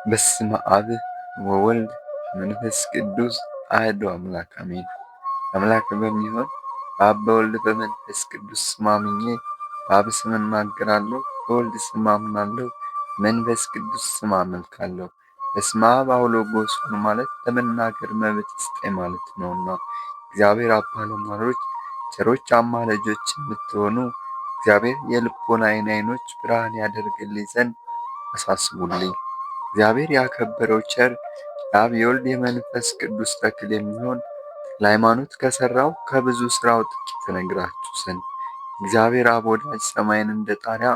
በስመ አብ ወወልድ መንፈስ ቅዱስ አሐዱ አምላክ አሜን። አምላክ በሚሆን በአብ በወልድ በመንፈስ ቅዱስ ስም አምኜ በአብ ስም እናገራለሁ፣ በወልድ ስም አምናለሁ፣ መንፈስ ቅዱስ ስም አመልካለሁ። በስመ አብ አውሎጎስ ማለት ለመናገር መብት ስጠኝ ማለት ነውና እግዚአብሔር አባ ለሟሎች ቸሮች አማላጆች የምትሆኑ እግዚአብሔር የልቦናዬን ዓይኖች ብርሃን ያደርግልኝ ዘንድ አሳስቡልኝ። እግዚአብሔር ያከበረው ቸር የአብ የወልድ የመንፈስ ቅዱስ ተክል የሚሆን ለሃይማኖት ከሠራው ከብዙ ሥራው ጥቂት እነግራችሁ ዘንድ እግዚአብሔር አብ ወዳጅ ሰማይን እንደ ጣሪያ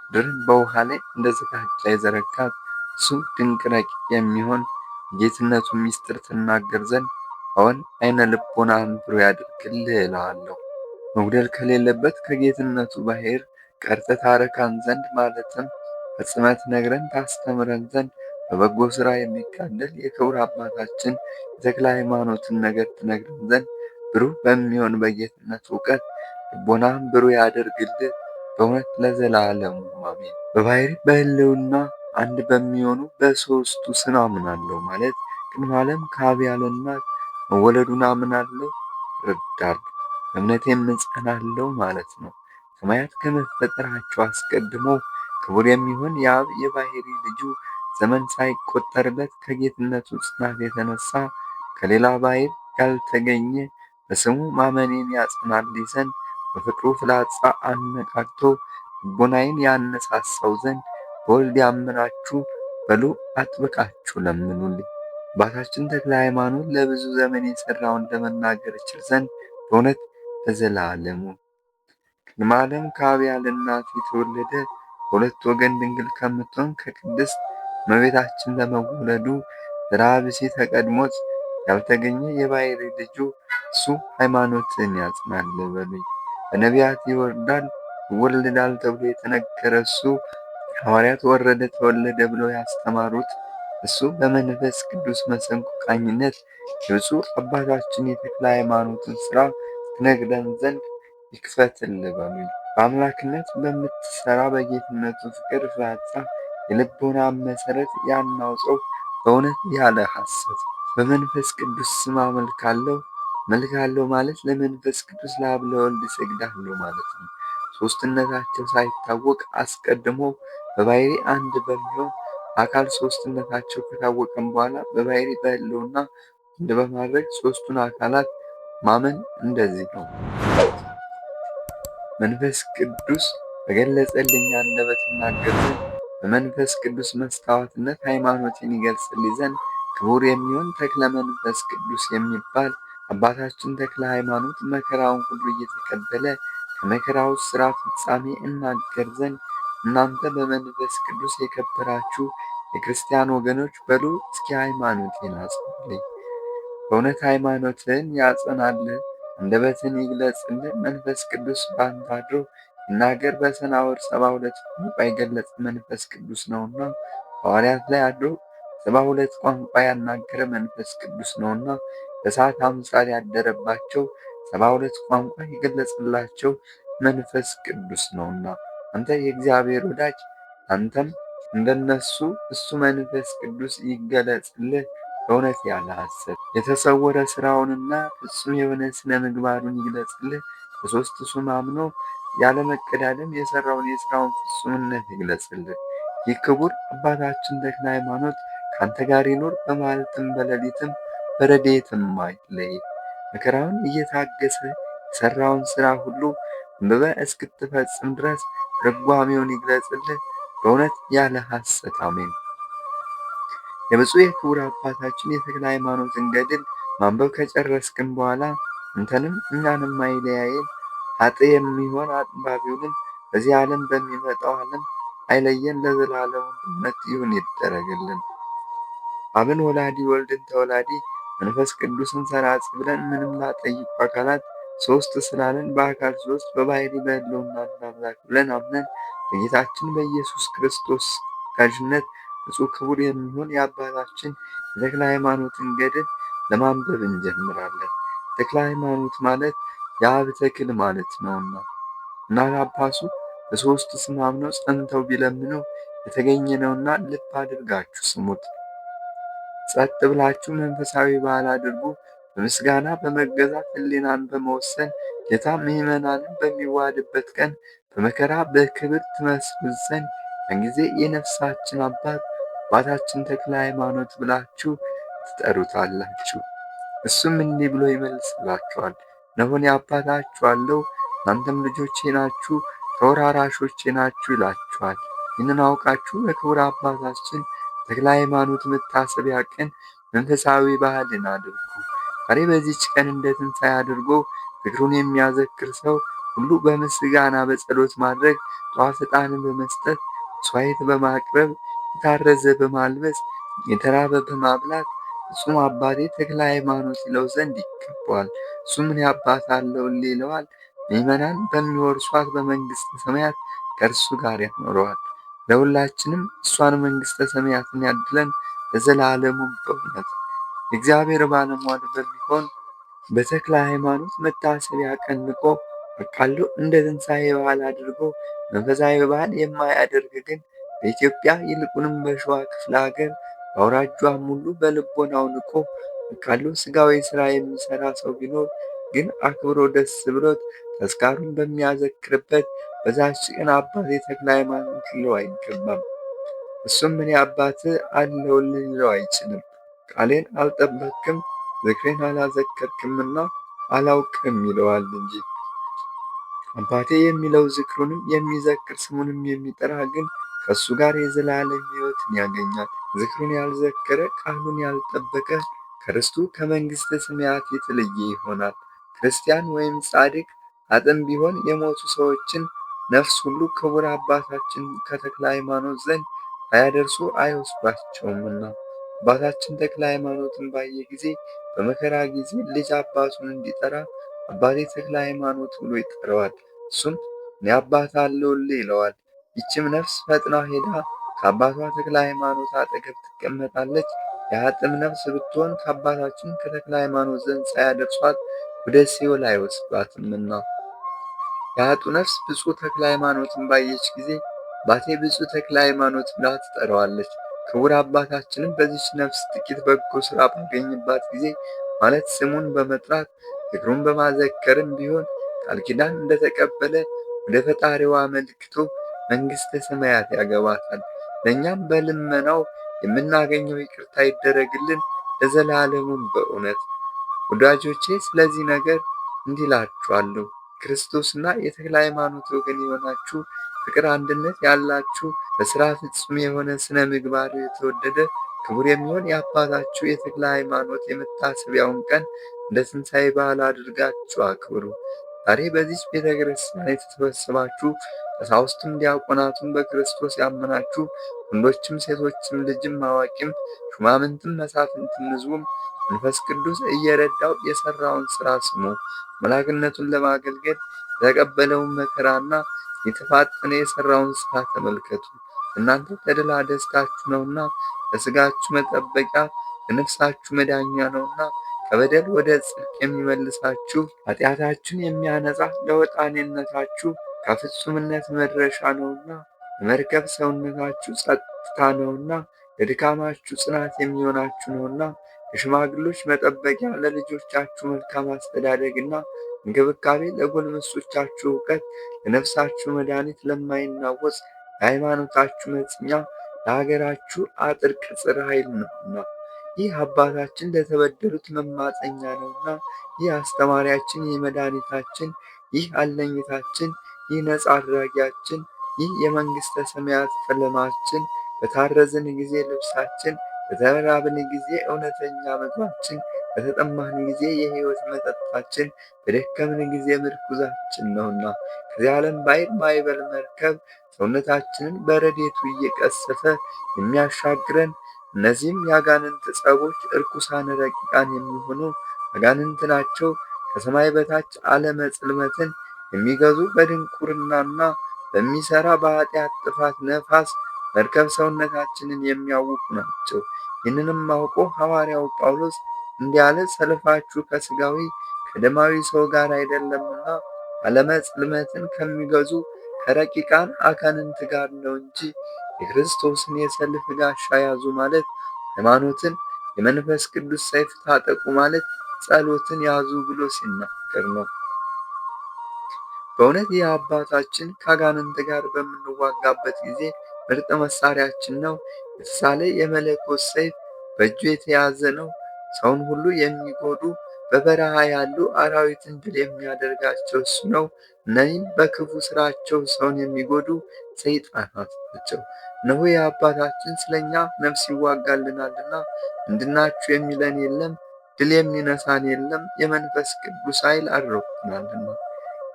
ምድርን በውኃ ላይ እንደ ዘጋጃ የዘረጋት እሱ ድንቅ ረቂቅ የሚሆን ጌትነቱን ምስጢር ትናገር ዘንድ አሁን ዓይነ ልቦናህን ብሩህ ያድርግልህ እልሃለሁ። መጉደል ከሌለበት ከጌትነቱ ባሕር ቀድተህ ታረካን ዘንድ ማለትም ፈጽመህ ትነግረን ታስተምረን ዘንድ በበጎ ሥራ የሚጋደል የክቡር አባታችን የተክለ ሃይማኖትን ነገር ትነግረን ዘንድ ብሩህ በሚሆን በጌትነት እውቀት ልቦናህን ብሩህ ያደርግልህ በእውነት ለዘላለሙ አሜን። በባሕርይ በሕልውና አንድ በሚሆኑ በሦስቱ ስም አምናለሁ ማለት ቅድመ ዓለም ከአብ ያለ እናት መወለዱን አምናለሁ እረዳለሁ፣ በእምነቴም እጸናለሁ ማለት ነው። ሰማያት ከመፈጠራቸው አስቀድሞ ክቡር የሚሆን የአብ የባሕርይ ልጁ ዘመን ሳይቆጠርለት ከጌትነቱ ጽናት የተነሳ ከሌላ ባሕርይ ያልተገኘ በስሙ ማመኔን ያጸናልኝ ዘንድ በፍቅሩ ፍላጻ አነቃቅቶ ልቦናዬን ያነሳሳው ዘንድ በወልድ ያመናችሁ በሉ አጥብቃችሁ ለምኑልኝ። አባታችን ተክለ ሃይማኖት ለብዙ ዘመን የሠራውን ለመናገር እችል ዘንድ በእውነት ለዘላለሙ ቅድመ ዓለም ከአብ ያለ እናት የተወለደ በሁለት ወገን ድንግል ከምትሆን ከቅድስት እመቤታችን ለመወለዱ ዘርአ ብእሲ ተቀድሞት ያልተገኘ የባሕርይ ልጁ እሱ ሃይማኖትን ያጽናል በሉኝ። በነቢያት ይወርዳል ይወለዳል ተብሎ የተነገረ እሱ ሐዋርያት ወረደ ተወለደ ብለው ያስተማሩት እሱ በመንፈስ ቅዱስ መሰንቆ ቃኝነት የብፁዕ አባታችን የተክለ ሃይማኖትን ሥራ ትነግረን ዘንድ ይክፈትልህ በሉኝ። በአምላክነት በምትሠራ በጌትነቱ ፍቅር ፍላጻ የልቦናን መሠረት ያናውጸው በእውነት ያለ ሐሰት በመንፈስ ቅዱስ ስም አመልካለሁ። መልካለሁ ማለት ለመንፈስ ቅዱስ ለአብ ለወልድ እሰግዳለሁ ማለት ነው። ሦስትነታቸው ሳይታወቅ አስቀድሞ በባሕርይ አንድ በሚሆን አካል ሦስትነታቸው ከታወቀም በኋላ በባሕርይ በሕልውና አንድ በማድረግ ሦስቱን አካላት ማመን እንደዚህ ነው። መንፈስ ቅዱስ በገለጸልኝ አንደበት እናገር ዘንድ በመንፈስ ቅዱስ መስታወትነት ሃይማኖቴን ይገልጽልኝ ዘንድ ክቡር የሚሆን ተክለ መንፈስ ቅዱስ የሚባል አባታችን ተክለ ሃይማኖት መከራውን ሁሉ እየተቀበለ ከመከራው ሥራ ፍጻሜ እናገር ዘንድ እናንተ በመንፈስ ቅዱስ የከበራችሁ የክርስቲያን ወገኖች በሉ እስኪ ሃይማኖቴን አጽኑልኝ። በእውነት ሃይማኖትን ያጸናልህ አንደበትን ይግለጽልህ። መንፈስ ቅዱስ በአንተ አድሮ ይናገር። በሰናዖር 72 ቋንቋ የገለጸ መንፈስ ቅዱስ ነውና ሐዋርያት ላይ አድሮ 72 ቋንቋ ያናገረ መንፈስ ቅዱስ ነውና በእሳት አምሳል ያደረባቸው 72 ቋንቋ የገለጸላቸው መንፈስ ቅዱስ ነውና አንተ የእግዚአብሔር ወዳጅ አንተም እንደነሱ እሱ መንፈስ ቅዱስ ይገለጽልህ በእውነት ያለ ሐሰት የተሰወረ ሥራውንና ፍጹም የሆነ ስነ ምግባሩን ይግለጽልህ። በሦስት ስም አምኖ ያለ መቀዳደም የሠራውን የሥራውን ፍጹምነት ይግለጽልህ። ይህ ክቡር አባታችን ተክለ ሃይማኖት ከአንተ ጋር ይኖር በመዓልትም በሌሊትም በረድኤትም አይለይ። መከራውን እየታገሰ የሠራውን ሥራ ሁሉ አንብበህ እስክትፈጽም ድረስ ትርጓሜውን ይግለጽልህ በእውነት ያለ ሐሰት አሜን። የብፁዕ የክቡር አባታችን የተክለ ሃይማኖትን ገድል ማንበብ ከጨረስክም በኋላ አንተንም እኛንም አይለያየን። ኃጥእ የሚሆን አንባቢውንም በዚህ ዓለም በሚመጣው ዓለም አይለየን። ለዘላለሙ በእውነት ይሁን ይደረግልን። አብን ወላዲ ወልድን ተወላዲ መንፈስ ቅዱስን ሰራጺ ብለን ምንም ላጠይቁ አካላት ሦስት ስላለን በአካል ሦስት በባሕርይ በሕልውና አንድ አምላክ ብለን አምነን በጌታችን በኢየሱስ ክርስቶስ አጋዥነት ብፁዕ ክቡር የሚሆን የአባታችን የተክለ ሃይማኖትን ገድል ለማንበብ እንጀምራለን። ተክለ ሃይማኖት ማለት የአብ ተክል ማለት ነውና እናት አባቱ በሦስት ስም አምነው ጸንተው ቢለምኑ የተገኘ ነውና ልብ አድርጋችሁ ስሙት። ጸጥ ብላችሁ መንፈሳዊ በዓል አድርጉ። በምስጋና በመገዛት ሕሊናን በመወሰን ጌታ ምዕመናንን በሚዋሃድበት ቀን በመከራ በክብር ትመስሉት ዘንድ ያን ጊዜ የነፍሳችን አባታችን ተክለ ሃይማኖት ብላችሁ ትጠሩታላችሁ። እሱም እንዲህ ብሎ ይመልስላችኋል። እነሆ እኔ አባታችኋለሁ፣ እናንተም ልጆቼ ናችሁ፣ ተወራራሾቼ ናችሁ ይላችኋል። ይህንን አውቃችሁ በክቡር አባታችን ተክለ ሃይማኖት መታሰቢያ ቀን መንፈሳዊ በዓልን አድርጉ። ዛሬ በዚች ቀን እንደ ትንሣኤ አድርጎ ዝክሩን የሚያዘክር ሰው ሁሉ በምስጋና በጸሎት ማድረግ፣ ጠዋፍ ዕጣንን በመስጠት፣ መሥዋዕት በማቅረብ፣ የታረዘ በማልበስ፣ የተራበ በማብላት ፍጹም አባቴ ተክለ ሃይማኖት ይለው ዘንድ ይገባዋል። እሱም እኔ አባት አለውልህ ይለዋል። ምዕመናን በሚወርሷት በመንግሥተ ሰማያት ከእርሱ ጋር ያኖረዋል። ለሁላችንም እሷን መንግሥተ ሰማያትን ያድለን ለዘላለሙም በእውነት። የእግዚአብሔር ባለሟል በሚሆን በተክለ ሃይማኖት መታሰቢያ ቀን ንቆ አቃሎ እንደ ትንሣኤ በዓል አድርጎ መንፈሳዊ በዓል የማያደርግ ግን በኢትዮጵያ ይልቁንም በሸዋ ክፍለ ሀገር በአውራጇም ሁሉ በልቦናው ንቆ አቃሎ ሥጋዊ ሥራ የሚሠራ ሰው ቢኖር ግን አክብሮ ደስ ብሎት ተስካሩን በሚያዘክርበት በዛች ቀን አባቴ ተክለ ሃይማኖት ሊለው አይገባም። እሱም እኔ አባትህ አለውልህ ሊለው አይችልም። ቃሌን አልጠበቅክም፣ ዝክሬን አላዘከርክምና አላውቅም ይለዋል እንጂ። አባቴ የሚለው ዝክሩንም የሚዘክር ስሙንም የሚጠራ ግን ከእሱ ጋር የዘላለም ሕይወትን ያገኛል። ዝክሩን ያልዘከረ ቃሉን ያልጠበቀ ከርስቱ ከመንግሥተ ሰማያት የተለየ ይሆናል። ክርስቲያን ወይም ጻድቅ አጥም ቢሆን የሞቱ ሰዎችን ነፍስ ሁሉ ክቡር አባታችን ከተክለ ሃይማኖት ዘንድ ሳያደርሱ አይወስዷቸውምና። አባታችን ተክለ ሃይማኖትን ባየ ጊዜ በመከራ ጊዜ ልጅ አባቱን እንዲጠራ አባቴ ተክለ ሃይማኖት ብሎ ይጠራዋል። እሱም እኔ አባት አለውልህ ይለዋል። ይችም ነፍስ ፈጥና ሄዳ ከአባቷ ተክለ ሃይማኖት አጠገብ ትቀመጣለች። የአጥም ነፍስ ብትሆን ከአባታችን ከተክለ ሃይማኖት ዘንድ ሳያደርሷት ወደ ሲኦል አይወስዷትምና። የአጡ ነፍስ ብፁዕ ተክለ ሃይማኖትን ባየች ጊዜ አባቴ ብፁዕ ተክለ ሃይማኖት ብላ ትጠራዋለች። ክቡር አባታችንም በዚች ነፍስ ጥቂት በጎ ሥራ ባገኝባት ጊዜ ማለት ስሙን በመጥራት ዝክሩን በማዘከርም ቢሆን ቃል ኪዳን እንደተቀበለ ወደ ፈጣሪዋ አመልክቶ መንግሥተ ሰማያት ያገባታል። ለእኛም በልመናው የምናገኘው ይቅርታ ይደረግልን ለዘላለሙም በእውነት። ወዳጆቼ ስለዚህ ነገር እንዲህ እላችኋለሁ። ክርስቶስና የተክለ ሃይማኖት ወገን የሆናችሁ ፍቅር፣ አንድነት ያላችሁ በሥራ ፍጹም የሆነ ስነ ምግባር የተወደደ ክቡር የሚሆን የአባታችሁ የተክለ ሃይማኖት የመታሰቢያውን ቀን እንደ ትንሣኤ በዓል አድርጋችሁ አክብሩ። ዛሬ በዚች ቤተ ክርስቲያን የተሰበሰባችሁ ቀሳውስቱም ዲያቆናቱም በክርስቶስ ያመናችሁ ወንዶችም ሴቶችም ልጅም አዋቂም ሹማምንትም መሳፍንትም ሕዝቡም መንፈስ ቅዱስ እየረዳው የሠራውን ሥራ ስሙ። አምላክነቱን ለማገልገል የተቀበለውን መከራና የተፋጠነ የሠራውን ሥራ ተመልከቱ። እናንተ ተድላ ደስታችሁ ነውና፣ ለሥጋችሁ መጠበቂያ ለነፍሳችሁ መዳኛ ነውና፣ ከበደል ወደ ጽድቅ የሚመልሳችሁ ኃጢአታችሁን የሚያነጻ ለወጣኔነታችሁ ከፍጹምነት መድረሻ ነውና፣ ለመርከብ ሰውነታችሁ ጸጥታ ነውና፣ ለድካማችሁ ጽናት የሚሆናችሁ ነውና፣ የሽማግሎች መጠበቂያ ለልጆቻችሁ መልካም አስተዳደግና እንክብካቤ፣ ለጎልመሶቻችሁ እውቀት፣ ለነፍሳችሁ መድኃኒት፣ ለማይናወጽ ለሃይማኖታችሁ መጽኛ፣ ለሀገራችሁ አጥር ቅጽር ኃይል ነውና። ይህ አባታችን ለተበደሉት መማፀኛ ነውና። ይህ አስተማሪያችን፣ ይህ መድኃኒታችን፣ ይህ አለኝታችን፣ ይህ ነጻ አድራጊያችን፣ ይህ የመንግሥተ ሰማያት ቀለማችን፣ በታረዝን ጊዜ ልብሳችን፣ በተራብን ጊዜ እውነተኛ ምግባችን፣ በተጠማን ጊዜ የሕይወት መጠጣችን፣ በደከምን ጊዜ ምርኩዛችን ነውና። ከዚህ ዓለም ባሕር ማዕበል መርከብ ሰውነታችንን በረድኤቱ እየቀሰፈ የሚያሻግረን እነዚህም የአጋንንት ጸቦች እርኩሳን ረቂቃን የሚሆኑ አጋንንት ናቸው። ከሰማይ በታች ዓለመ ጽልመትን የሚገዙ በድንቁርናና በሚሠራ በኃጢአት ጥፋት ነፋስ መርከብ ሰውነታችንን የሚያውኩ ናቸው። ይህንንም አውቆ ሐዋርያው ጳውሎስ እንዲህ አለ፣ ሰልፋችሁ ከሥጋዊ ከደማዊ ሰው ጋር አይደለምና ዓለመ ጽልመትን ከሚገዙ ከረቂቃን አጋንንት ጋር ነው እንጂ የክርስቶስን የሰልፍ ጋሻ ያዙ ማለት ሃይማኖትን፣ የመንፈስ ቅዱስ ሰይፍ ታጠቁ ማለት ጸሎትን ያዙ ብሎ ሲናገር ነው። በእውነት ይህ አባታችን ከአጋንንት ጋር በምንዋጋበት ጊዜ ምርጥ መሳሪያችን ነው። የተሳለ የመለኮት ሰይፍ በእጁ የተያዘ ነው። ሰውን ሁሉ የሚጎዱ በበረሃ ያሉ አራዊትን ድል የሚያደርጋቸው እሱ ነው። እነዚህም በክፉ ስራቸው ሰውን የሚጎዱ ሰይጣናት ናቸው። እነሆ የአባታችን ስለኛ ነፍስ ይዋጋልናልና እንድናችሁ የሚለን የለም፣ ድል የሚነሳን የለም። የመንፈስ ቅዱስ ኃይል አድሮብናልና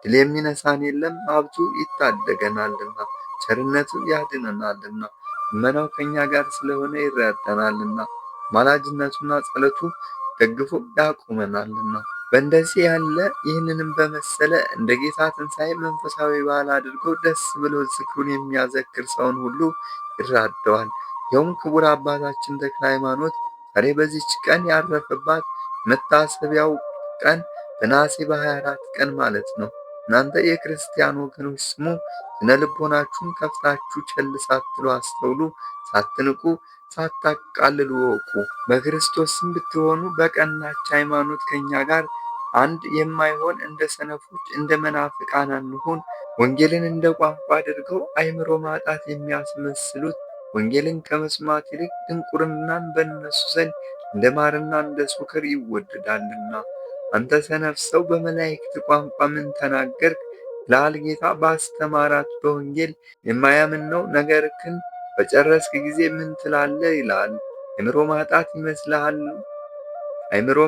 ድል የሚነሳን የለም። ሀብቱ ይታደገናልና ቸርነቱ ያድነናልና ልመናው ከእኛ ጋር ስለሆነ ይረዳናልና ማላጅነቱና ጸሎቱ ደግፎ ያቆመናልና በእንደዚህ ያለ ይህንንም በመሰለ እንደ ጌታ ትንሣኤ መንፈሳዊ በዓል አድርጎ ደስ ብሎ ዝክሩን የሚያዘክር ሰውን ሁሉ ይራደዋል። ይኸውም ክቡር አባታችን ተክለ ሃይማኖት ዛሬ በዚች ቀን ያረፈባት መታሰቢያው ቀን በነሐሴ በ24 ቀን ማለት ነው። እናንተ የክርስቲያን ወገኖች ስሙ፣ ስነ ልቦናችሁን ከፍታችሁ ቸል ሳትሉ አስተውሉ፣ ሳትንቁ ሳታቃልሉ እወቁ። በክርስቶስ ስም ብትሆኑ በቀናች ሃይማኖት ከእኛ ጋር አንድ የማይሆን እንደ ሰነፎች እንደ መናፍቃን አንሁን። ወንጌልን እንደ ቋንቋ አድርገው አእምሮ ማጣት የሚያስመስሉት ወንጌልን ከመስማት ይልቅ ድንቁርናን በእነሱ ዘንድ እንደ ማርና እንደ ሱክር ይወደዳልና። አንተ ሰነፍ ሰው በመላእክት ቋንቋ ምን ተናገርክ? ይልሃል ጌታ ባስተማራት በወንጌል። የማያምን ነው ነገርክን በጨረስክ ጊዜ ምን ትላለህ ይልሃል። አእምሮ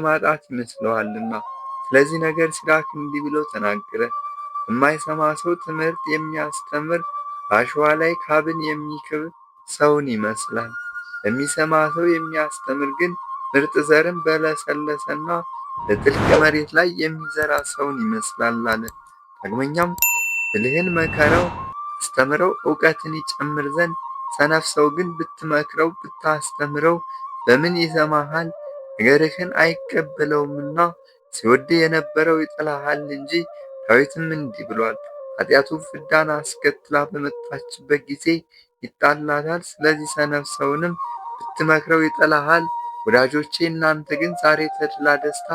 ማጣት ይመስለዋልና። ስለዚህ ነገር ሲራክ እንዲህ ብሎ ተናገረ። የማይሰማ ሰው ትምህርት የሚያስተምር በአሸዋ ላይ ካብን የሚክብ ሰውን ይመስላል። የሚሰማ ሰው የሚያስተምር ግን ምርጥ ዘርን በለሰለሰና በጥልቅ መሬት ላይ የሚዘራ ሰውን ይመስላል አለ። ዳግመኛም ብልህን መከረው አስተምረው እውቀትን ይጨምር ዘንድ፣ ሰነፍ ሰው ግን ብትመክረው ብታስተምረው በምን ይሰማሃል? ነገርህን አይቀበለውምና ሲወድህ የነበረው ይጠላሃል እንጂ። ዳዊትም እንዲህ ብሏል፣ ኃጢአቱ ፍዳን አስከትላ በመጣችበት ጊዜ ይጣላታል። ስለዚህ ሰነፍ ሰውንም ብትመክረው ይጠላሃል። ወዳጆቼ እናንተ ግን ዛሬ ተድላ ደስታ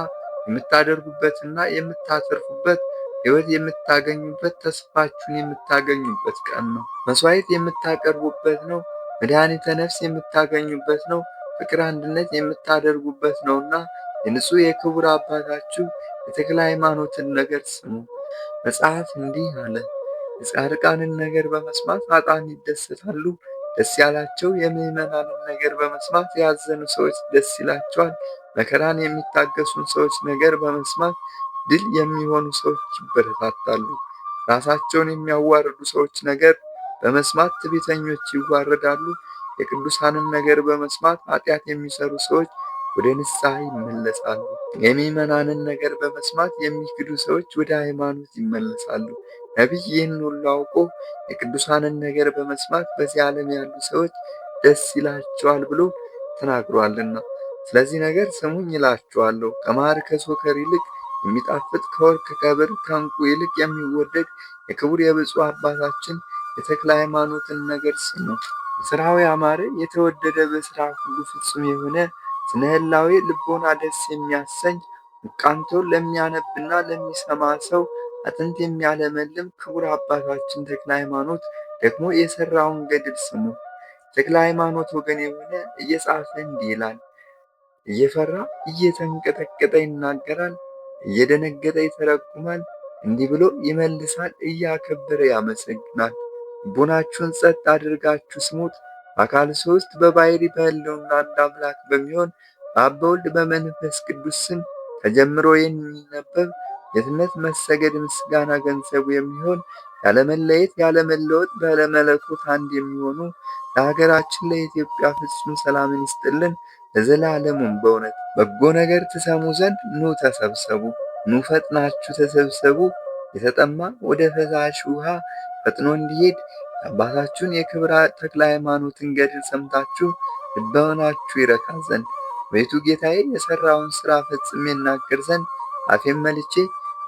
የምታደርጉበትና የምታተርፉበት ሕይወት የምታገኙበት ተስፋችሁን የምታገኙበት ቀን ነው። መሥዋዕት የምታቀርቡበት ነው። መድኃኒተ ነፍስ የምታገኙበት ነው። ፍቅር አንድነት የምታደርጉበት ነውና የንጹሕ የክቡር አባታችሁ የተክለ ሃይማኖትን ነገር ስሙ። መጽሐፍ እንዲህ አለ፣ የጻድቃንን ነገር በመስማት ኃጥአን ይደሰታሉ። ደስ ያላቸው የምዕመናንን ነገር በመስማት ያዘኑ ሰዎች ደስ ይላቸዋል። መከራን የሚታገሱን ሰዎች ነገር በመስማት ድል የሚሆኑ ሰዎች ይበረታታሉ። ራሳቸውን የሚያዋርዱ ሰዎች ነገር በመስማት ትዕቢተኞች ይዋረዳሉ። የቅዱሳንን ነገር በመስማት ኃጢአት የሚሰሩ ሰዎች ወደ ንስሐ ይመለሳሉ። የምዕመናንን ነገር በመስማት የሚክዱ ሰዎች ወደ ሃይማኖት ይመለሳሉ። ነቢይ ይህን ሁሉ አውቆ የቅዱሳንን ነገር በመስማት በዚህ ዓለም ያሉ ሰዎች ደስ ይላቸዋል ብሎ ተናግሯልና፣ ስለዚህ ነገር ስሙኝ ይላችኋለሁ። ከማር ከሶከር ይልቅ የሚጣፍጥ ከወርቅ ከብር ከዕንቁ ይልቅ የሚወደድ የክቡር የብፁዕ አባታችን የተክለ ሃይማኖትን ነገር ስሙ። ሥራው ያማረ የተወደደ በሥራ ሁሉ ፍጹም የሆነ ስነ ህላዌ ልቦና ደስ የሚያሰኝ ቃንቶ ለሚያነብና ለሚሰማ ሰው አጥንት የሚያለመልም ክቡር አባታችን ተክለ ሃይማኖት ደግሞ የሠራውን ገድል ስሙ። ተክለ ሃይማኖት ወገን የሆነ እየጻፈ እንዲህ ይላል። እየፈራ እየተንቀጠቀጠ ይናገራል፣ እየደነገጠ ይተረጉማል፣ እንዲህ ብሎ ይመልሳል፣ እያከበረ ያመሰግናል። ልቡናችሁን ጸጥ አድርጋችሁ ስሙት። በአካል ሦስት በባሕርይ በሕልውና አንድ አምላክ በሚሆን በአብ በወልድ በመንፈስ ቅዱስ ስም ተጀምሮ የሚነበብ የትነት መሰገድ ምስጋና ገንዘቡ የሚሆን ያለመለየት ያለመለወጥ ባለመለኮት አንድ የሚሆኑ ለሀገራችን ለኢትዮጵያ ፍጹም ሰላምን ይስጥልን ለዘላለሙም። በእውነት በጎ ነገር ትሰሙ ዘንድ ኑ ተሰብሰቡ፣ ኑ ፈጥናችሁ ተሰብሰቡ። የተጠማ ወደ ፈሳሽ ውሃ ፈጥኖ እንዲሄድ የአባታችሁን የክብር ተክለ ሃይማኖትን ገድል ሰምታችሁ ልቦናችሁ ይረካ ዘንድ ቤቱ ጌታዬ የሠራውን ሥራ ፈጽሜ እናገር ዘንድ አፌን መልቼ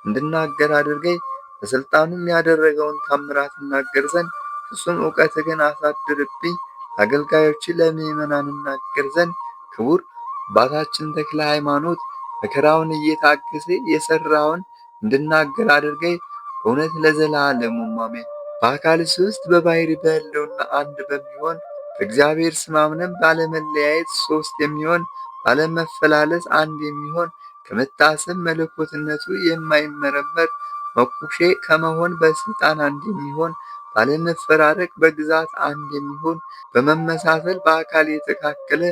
እንድናገር አድርገኝ። በሥልጣኑም ያደረገውን ታምራት እናገር ዘንድ ፍጹም እውቀትህን አሳድርብኝ። አገልጋዮች ለምእመናን እናገር ዘንድ ክቡር አባታችን ተክለ ሃይማኖት መከራውን እየታገሰ የሠራውን እንድናገር አድርገኝ። በእውነት ለዘላለሙ አሜን። በአካል ሦስት በባሕርይ በሕልውና አንድ በሚሆን በእግዚአብሔር ስም አምነን ባለመለያየት ሦስት የሚሆን ባለመፈላለስ አንድ የሚሆን ከመታሰብ መለኮትነቱ የማይመረመር መኩሼ ከመሆን በሥልጣን አንድ የሚሆን ባለመፈራረቅ በግዛት አንድ የሚሆን በመመሳሰል በአካል የተካከለ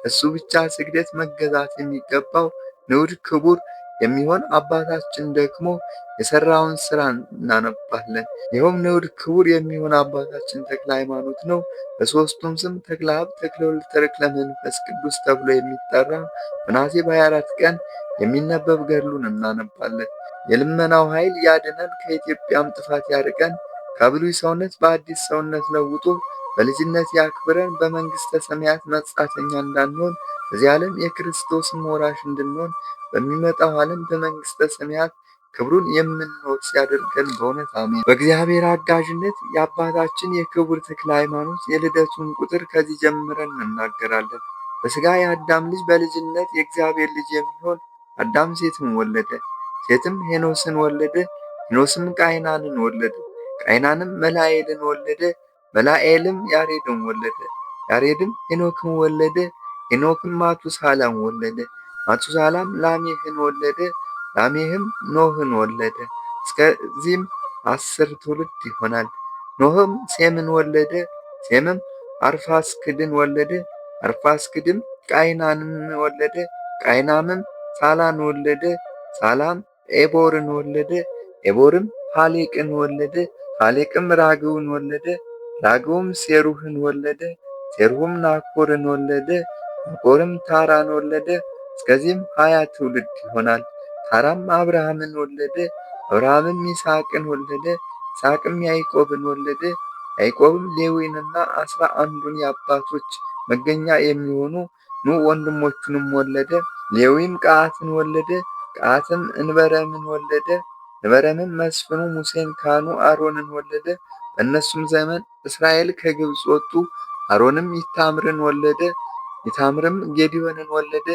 እሱ ብቻ ስግደት መገዛት የሚገባው ንዑድ ክቡር የሚሆን አባታችን ደግሞ የሠራውን ሥራ እናነባለን። ይኸውም ንዑድ ክቡር የሚሆን አባታችን ተክለ ሃይማኖት ነው። በሦስቱም ስም ተክለ አብ፣ ተክለ ወልድ፣ ተክለ መንፈስ ቅዱስ ተብሎ የሚጠራ በነሐሴ በ24 ቀን የሚነበብ ገድሉን እናነባለን። የልመናው ኃይል ያድነን፣ ከኢትዮጵያም ጥፋት ያርቀን፣ ከብሉይ ሰውነት በአዲስ ሰውነት ለውጦ በልጅነት ያክብረን፣ በመንግሥተ ሰማያት መጻተኛ እንዳንሆን በዚህ ዓለም የክርስቶስን ወራሽ እንድንሆን በሚመጣው ዓለም በመንግሥተ ሰማያት ክብሩን የምንወርስ ያደርገን በእውነት አሜን። በእግዚአብሔር አጋዥነት የአባታችን የክቡር ተክለ ሃይማኖት የልደቱን ቁጥር ከዚህ ጀምረን እንናገራለን። በሥጋ የአዳም ልጅ በልጅነት የእግዚአብሔር ልጅ የሚሆን አዳም ሴትን ወለደ። ሴትም ሄኖስን ወለደ። ሄኖስም ቃይናንን ወለደ። ቃይናንም መላኤልን ወለደ። መላኤልም ያሬድን ወለደ። ያሬድም ሄኖክን ወለደ። ሄኖክም ማቱሳላን ወለደ። ማቱሳላም ላሜህን ወለደ። ላሜህም ኖህን ወለደ። እስከዚህም 10 ትውልድ ይሆናል። ኖህም ሴምን ወለደ። ሴምም አርፋክስድን ወለደ። አርፋክስድም ቃይናንን ወለደ። ቃይናምም ሳላን ወለደ። ሳላም ኤቦርን ወለደ። ኤቦርም ፋሌቅን ወለደ። ፋሌቅም ራግውን ወለደ። ራግውም ሴሩህን ወለደ። ሴሩህም ናኮርን ወለደ። ናኮርም ታራን ወለደ። እስከዚህም 20 ትውልድ ይሆናል። ታራም አብርሃምን ወለደ። አብርሃምም ይስሐቅን ወለደ። ይስሐቅም ያዕቆብን ወለደ። ያዕቆብም ሌዊንና 11ዱን የአባቶች መገኛ የሚሆኑ ወንድሞቹንም ወለደ። ሌዊም ቀዓትን ወለደ። ቀዓትም እንበረምን ወለደ። እንበረምም መስፍኑ ሙሴን ካህኑ አሮንን ወለደ። በእነሱም ዘመን እስራኤል ከግብፅ ወጡ። አሮንም ይታምርን ወለደ። ይታምርም ጌዲዮንን ወለደ።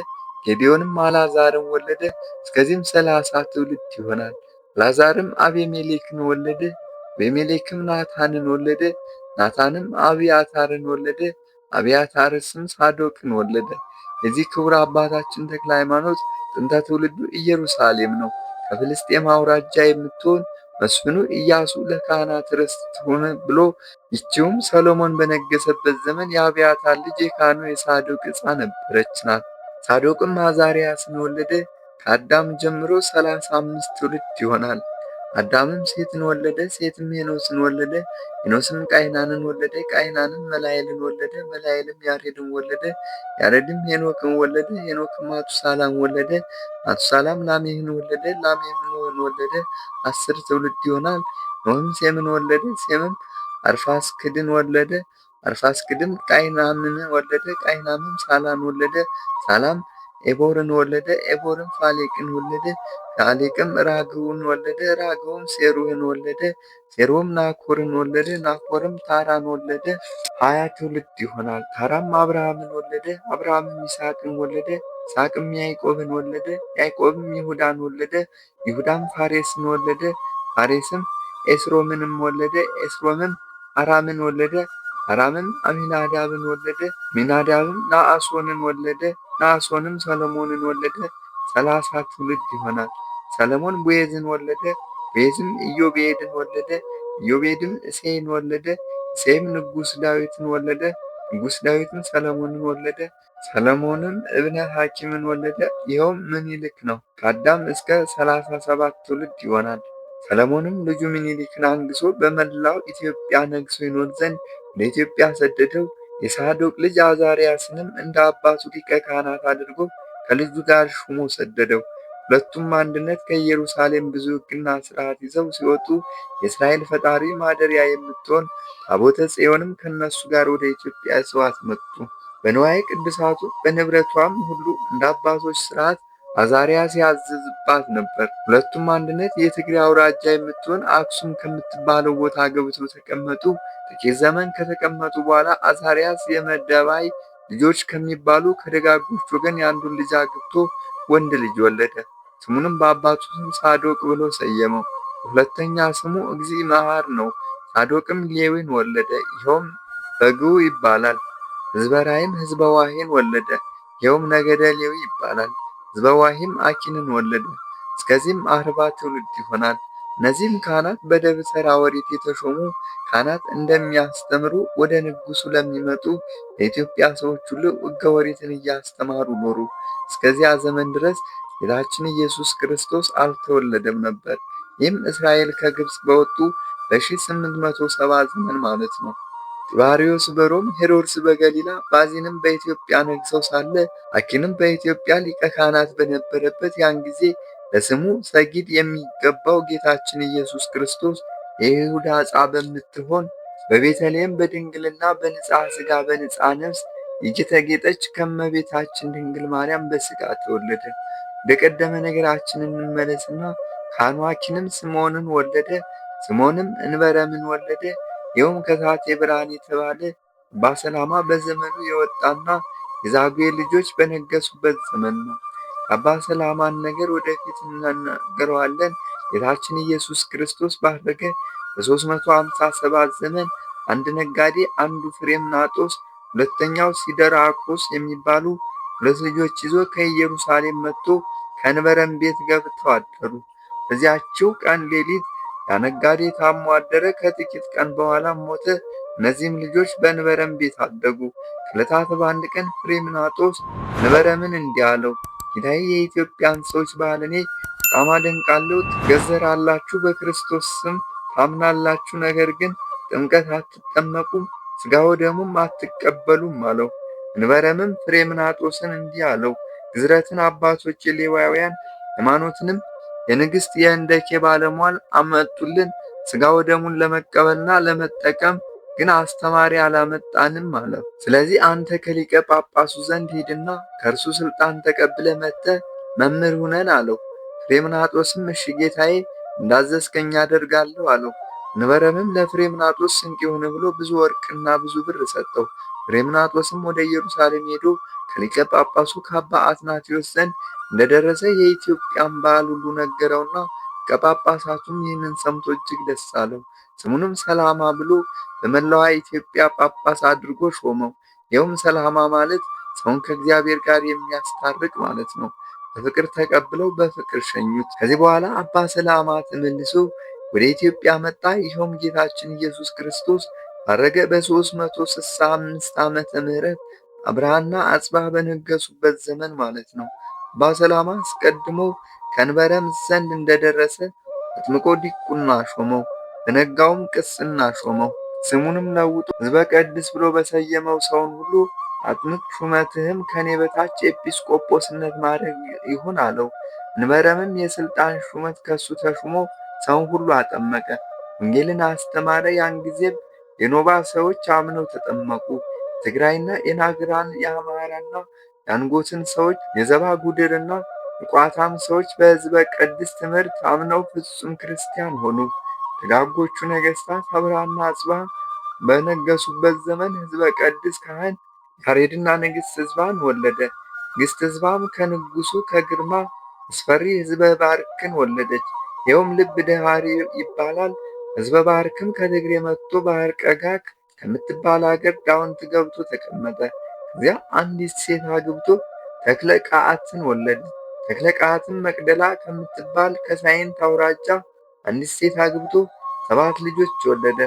ጌዲዮንም አልዓዛርን ወለደ። እስከዚህም 30 ትውልድ ይሆናል። አልዓዛርም አቤሜሌክን ወለደ። አቤሜሌክም ናታንን ወለደ። ናታንም አብያታርን ወለደ። አብያታርስም ሳዶቅን ወለደ። የዚህ ክቡር አባታችን ተክለ ሃይማኖት ጥንተ ትውልዱ ኢየሩሳሌም ነው። ከፍልስጤም አውራጃ የምትሆን መስፍኑ ኢያሱ ለካህናት ርስት ትሁን ብሎ ይቺውም ሰሎሞን በነገሰበት ዘመን የአብያታር ልጅ የካህኑ የሳዶቅ ዕፃ ነበረች ናት። ሳዶቅም አዛርያስን ወለደ። ከአዳም ጀምሮ 35 ትውልድ ይሆናል። አዳምም ሴትን ወለደ። ሴትም ሄኖስን ወለደ። ሄኖስም ቃይናንን ወለደ። ቃይናንም መላኤልን ወለደ። መላኤልም ያሬድን ወለደ። ያሬድም ሄኖክን ወለደ። ሄኖክም ማቱሳላን ወለደ። ማቱሳላም ላሜህን ወለደ። ላሜህም ኖህን ወለደ። 10 ትውልድ ይሆናል። ኖህም ሴምን ወለደ። ሴምም አርፋክስድን ወለደ። አርፋክስድም ቃይናምን ወለደ። ቃይናምም ሳላን ወለደ። ሳላም ኤቦርን ወለደ። ኤቦርም ፋሌቅን ወለደ። ፋሌቅም ራግውን ወለደ። ራግውም ሴሩህን ወለደ። ሴሩህም ናኮርን ወለደ። ናኮርም ታራን ወለደ። 20 ትውልድ ይሆናል። ታራም አብርሃምን ወለደ። አብርሃምም ይስሐቅን ወለደ። ይስሐቅም ያዕቆብን ወለደ። ያዕቆብም ይሁዳን ወለደ። ይሁዳም ፋሬስን ወለደ። ፋሬስም ኤስሮምንም ወለደ። ኤስሮምም አራምን ወለደ። አራምም አሚናዳብን ወለደ። አሚናዳብም ናአሶንን ወለደ። ናአሶንም ሰሎሞንን ወለደ። 30 ትውልድ ይሆናል። ሰሎሞን ቦዔዝን ወለደ። ቦዔዝም ኢዮቤድን ወለደ። ኢዮቤድም እሴይን ወለደ። እሴይም ንጉሥ ዳዊትን ወለደ። ንጉሥ ዳዊትም ሰሎሞንን ወለደ። ሰሎሞንም እብነ ሐኪምን ወለደ። ይኸውም ምኒልክ ነው። ከአዳም እስከ 37 ትውልድ ይሆናል። ሰሎሞንም ልጁ ምኒልክን አንግሶ በመላው ኢትዮጵያ ነግሶ ይኖር ዘንድ ወደ ኢትዮጵያ ሰደደው። የሳዶቅ ልጅ አዛርያስንም እንደ አባቱ ሊቀ ካህናት አድርጎ ከልጁ ጋር ሹሞ ሰደደው። ሁለቱም አንድነት ከኢየሩሳሌም ብዙ ሕግና ሥርዓት ይዘው ሲወጡ የእስራኤል ፈጣሪ ማደሪያ የምትሆን ታቦተ ጽዮንም ከእነሱ ጋር ወደ ኢትዮጵያ ይዘዋት መጡ። በንዋየ ቅድሳቱ በንብረቷም ሁሉ እንደ አባቶች ሥርዓት አዛርያስ ያዘዝባት ነበር። ሁለቱም አንድነት የትግራይ አውራጃ የምትሆን አክሱም ከምትባለው ቦታ ገብተው ተቀመጡ። ጥቂት ዘመን ከተቀመጡ በኋላ አዛርያስ የመደባይ ልጆች ከሚባሉ ከደጋጎች ወገን የአንዱን ልጅ አግብቶ ወንድ ልጅ ወለደ። ስሙንም በአባቱ ስም ሳዶቅ ብሎ ሰየመው። ሁለተኛ ስሙ እግዚእመሐር ነው። ሳዶቅም ሌዊን ወለደ። ይኸውም በግዑ ይባላል። ሕዝበ ራእይም ሕዝበ ዋሄን ወለደ። ይኸውም ነገደ ሌዊ ይባላል። ሕዝበ ዋሄም አኪንን ወለደ። እስከዚህም 40 ትውልድ ይሆናል። እነዚህም ካህናት በደብተራ ኦሪት የተሾሙ ካህናት እንደሚያስተምሩ ወደ ንጉሡ ለሚመጡ የኢትዮጵያ ሰዎች ሁሉ ሕገ ኦሪትን እያስተማሩ ኖሩ። እስከዚያ ዘመን ድረስ ጌታችን ኢየሱስ ክርስቶስ አልተወለደም ነበር። ይህም እስራኤል ከግብፅ በወጡ በ870 ዘመን ማለት ነው። ጢባሪዮስ በሮም፣ ሄሮድስ በገሊላ፣ ባዚንም በኢትዮጵያ ነግሰው ሳለ አኪንም በኢትዮጵያ ሊቀ ካህናት በነበረበት ያን ጊዜ ለስሙ ሰጊድ የሚገባው ጌታችን ኢየሱስ ክርስቶስ የይሁዳ ዕፃ በምትሆን በቤተልሔም በድንግልና በንጽሐ ሥጋ በንጽሐ ነፍስ እየተጌጠች ከመቤታችን ድንግል ማርያም በሥጋ ተወለደ። ወደ ቀደመ ነገራችን እንመለስና ካህኑ አኪንም ስምዖንን ወለደ። ስምዖንም እንበረምን ወለደ። ይኸውም ከታቴ ብርሃን የተባለ አባ ሰላማ በዘመኑ የወጣና የዛጉዌ ልጆች በነገሱበት ዘመን ነው። አባ ሰላማን ነገር ወደፊት እናገረዋለን። ጌታችን ኢየሱስ ክርስቶስ ባረገ በ357 ዘመን አንድ ነጋዴ አንዱ ፍሬምናጦስ ሁለተኛው ሲደራቆስ የሚባሉ ሁለት ልጆች ይዞ ከኢየሩሳሌም መጥቶ ከእንበረም ቤት ገብተው አደሩ። በዚያችው ቀን ሌሊት ያ ነጋዴ ታሞ አደረ። ከጥቂት ቀን በኋላ ሞተ። እነዚህም ልጆች በእንበረም ቤት አደጉ። ከዕለታት በአንድ ቀን ፍሬምናጦስ እንበረምን እንዲህ አለው፣ ጌታዬ የኢትዮጵያን ሰዎች ባህል እኔ በጣም አደንቃለሁ። ትገዘራላችሁ፣ በክርስቶስ ስም ታምናላችሁ፣ ነገር ግን ጥምቀት አትጠመቁም፣ ሥጋ ወደሙም አትቀበሉም አለው። እንበረምም ፍሬምናጦስን እንዲህ አለው፣ ግዝረትን አባቶች ሌዋውያን ሃይማኖትንም የንግሥት የህንደኬ ባለሟል አመጡልን። ሥጋ ወደሙን ለመቀበልና ለመጠቀም ግን አስተማሪ አላመጣንም አለ። ስለዚህ አንተ ከሊቀ ጳጳሱ ዘንድ ሂድና ከእርሱ ሥልጣን ተቀብለ መጥተህ መምህር ሁነን አለው። ፍሬምናጦስም እሺ ጌታዬ፣ እንዳዘዝከኝ አደርጋለሁ አለው። እንበረምም ለፍሬምናጦስ ስንቅ ይሁን ብሎ ብዙ ወርቅና ብዙ ብር ሰጠው። ፍሬምናጦስም ወደ ኢየሩሳሌም ሄዶ ከሊቀ ጳጳሱ ከአባ አትናቴዎስ ዘንድ እንደደረሰ የኢትዮጵያን ባህል ሁሉ ነገረውና ከጳጳሳቱም ይህንን ሰምቶ እጅግ ደስ አለው። ስሙንም ሰላማ ብሎ በመላዋ ኢትዮጵያ ጳጳስ አድርጎ ሾመው። ይኸውም ሰላማ ማለት ሰውን ከእግዚአብሔር ጋር የሚያስታርቅ ማለት ነው። በፍቅር ተቀብለው በፍቅር ሸኙት። ከዚህ በኋላ አባ ሰላማ ተመልሶ ወደ ኢትዮጵያ መጣ። ይኸውም ጌታችን ኢየሱስ ክርስቶስ ባረገ በ365 ዓመተ ምህረት አብርሃና አጽባህ በነገሱበት ዘመን ማለት ነው። አባ ሰላማ አስቀድሞ ከእንበረም ዘንድ እንደደረሰ አጥምቆ ዲቁና ሾመው። በነጋውም ቅስና ሾመው። ስሙንም ለውጦ ሕዝበ ቀድስ ብሎ በሰየመው ሰውን ሁሉ አጥምቅ፣ ሹመትህም ከኔ በታች ኤጲስቆጶስነት ማድረግ ይሁን አለው። እንበረምም የሥልጣን ሹመት ከሱ ተሹሞ ሰውን ሁሉ አጠመቀ፣ ወንጌልን አስተማረ። ያን ጊዜም የኖባ ሰዎች አምነው ተጠመቁ። ትግራይና የናግራን የአማራና የአንጎትን ሰዎች የዘባጉድርና የቋታም ሰዎች በሕዝበ ቀድስ ትምህርት አምነው ፍጹም ክርስቲያን ሆኑ። ደጋጎቹ ነገሥታት አብርሃና አጽብሃ በነገሱበት ዘመን ሕዝበ ቀድስ ካህን ያሬድና ንግሥት ሕዝባን ወለደ። ንግሥት ሕዝባም ከንጉሡ ከግርማ አስፈሪ ሕዝበ ባርክን ወለደች። ይኸውም ልብ ደሃሪ ይባላል። ሕዝበ ባርክም ከትግሬ መጥቶ ባህር ቀጋግ ከምትባል አገር ዳውንት ገብቶ ተቀመጠ። ከዚያ አንዲት ሴት አግብቶ ተክለ ቃዓትን ወለደ። ተክለ ቃዓትም መቅደላ ከምትባል ከሳይንት አውራጃ አንዲት ሴት አግብቶ 7 ልጆች ወለደ።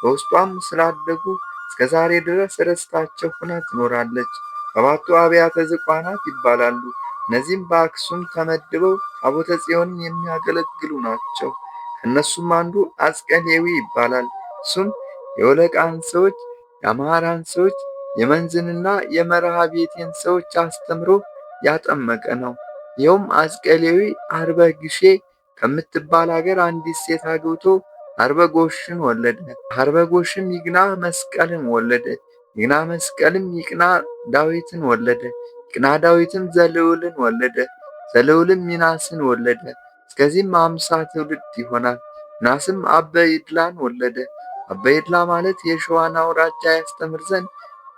በውስጧም ስላደጉ እስከ ዛሬ ድረስ ርስታቸው ሆና ትኖራለች። 7ቱ አብያተ ዝቋናት ይባላሉ። እነዚህም በአክሱም ተመድበው ታቦተ ጽዮንን የሚያገለግሉ ናቸው። ከእነሱም አንዱ አጽቀ ሌዊ ይባላል። እሱም የወለቃን ሰዎች፣ የአማራን ሰዎች፣ የመንዝንና የመርሃ ቤቴን ሰዎች አስተምሮ ያጠመቀ ነው። ይኸውም አጽቀ ሌዊ አርበ ግሼ ከምትባል ሀገር አንዲት ሴት አግብቶ አርበ ጎሽን ወለደ። አርበ ጎሽም ይግና መስቀልን ወለደ። ይግና መስቀልም ይቅና ዳዊትን ወለደ። ይቅና ዳዊትም ዘልዑልን ወለደ። ዘለውልም ሚናስን ወለደ። እስከዚህም 50 ትውልድ ይሆናል። ሚናስም አበይድላን ወለደ። አበይድላ ማለት የሸዋን አውራጃ ያስተምር ዘንድ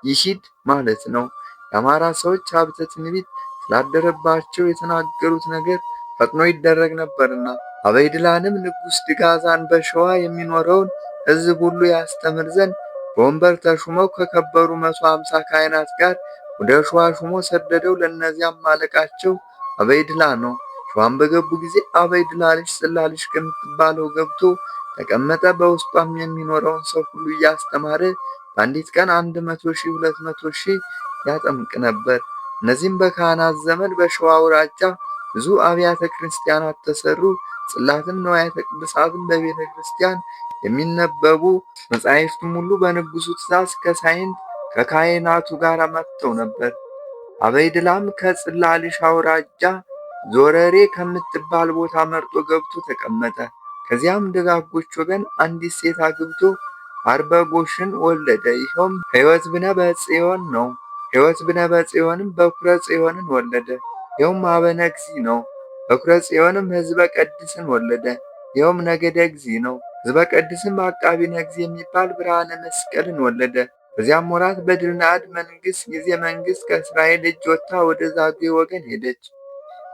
ይሂድ ማለት ነው። የአማራ ሰዎች ሀብተ ትንቢት ስላደረባቸው የተናገሩት ነገር ፈጥኖ ይደረግ ነበርና አበይድላንም ንጉሥ ድጋዛን በሸዋ የሚኖረውን ሕዝብ ሁሉ ያስተምር ዘንድ በወንበር ተሹመው ከከበሩ 150 ካህናት ጋር ወደ ሸዋ ሹሞ ሰደደው። ለእነዚያም አለቃቸው አበይድላ ነው። ሸዋም በገቡ ጊዜ አበይድላ ልጅ ጽላልሽ ከምትባለው ገብቶ ተቀመጠ። በውስጧም የሚኖረውን ሰው ሁሉ እያስተማረ በአንዲት ቀን 100 ሺህ 200 ሺህ ያጠምቅ ነበር። እነዚህም በካህናት ዘመን በሸዋ አውራጃ ብዙ አብያተ ክርስቲያናት ተሰሩ። ጽላትም ንዋያተ ቅድሳትም በቤተ ክርስቲያን የሚነበቡ መጻሕፍትም ሁሉ በንጉሡ ትእዛዝ ከሳይንት ከካህናቱ ጋር መጥተው ነበር። አበይድላም ከጽላልሽ አውራጃ ዞረሬ ከምትባል ቦታ መርጦ ገብቶ ተቀመጠ። ከዚያም ደጋጎች ወገን አንዲት ሴት አግብቶ አርበጎሽን ወለደ። ይኸውም ሕይወት ብነ በጽዮን ነው። ሕይወት ብነ በጽዮንም በኩረ ጽዮንን ወለደ። ይኸውም አበነ እግዚእ ነው። በኩረ ጽዮንም ሕዝበ ቀድስን ወለደ። ይኸውም ነገደ እግዚእ ነው። ሕዝበ ቀድስም አቃቢነ እግዚእ የሚባል ብርሃነ መስቀልን ወለደ። በዚያም ወራት በድልናድ መንግሥት ጊዜ መንግሥት ከእስራኤል እጅ ወጥታ ወደ ዛጉዌ ወገን ሄደች።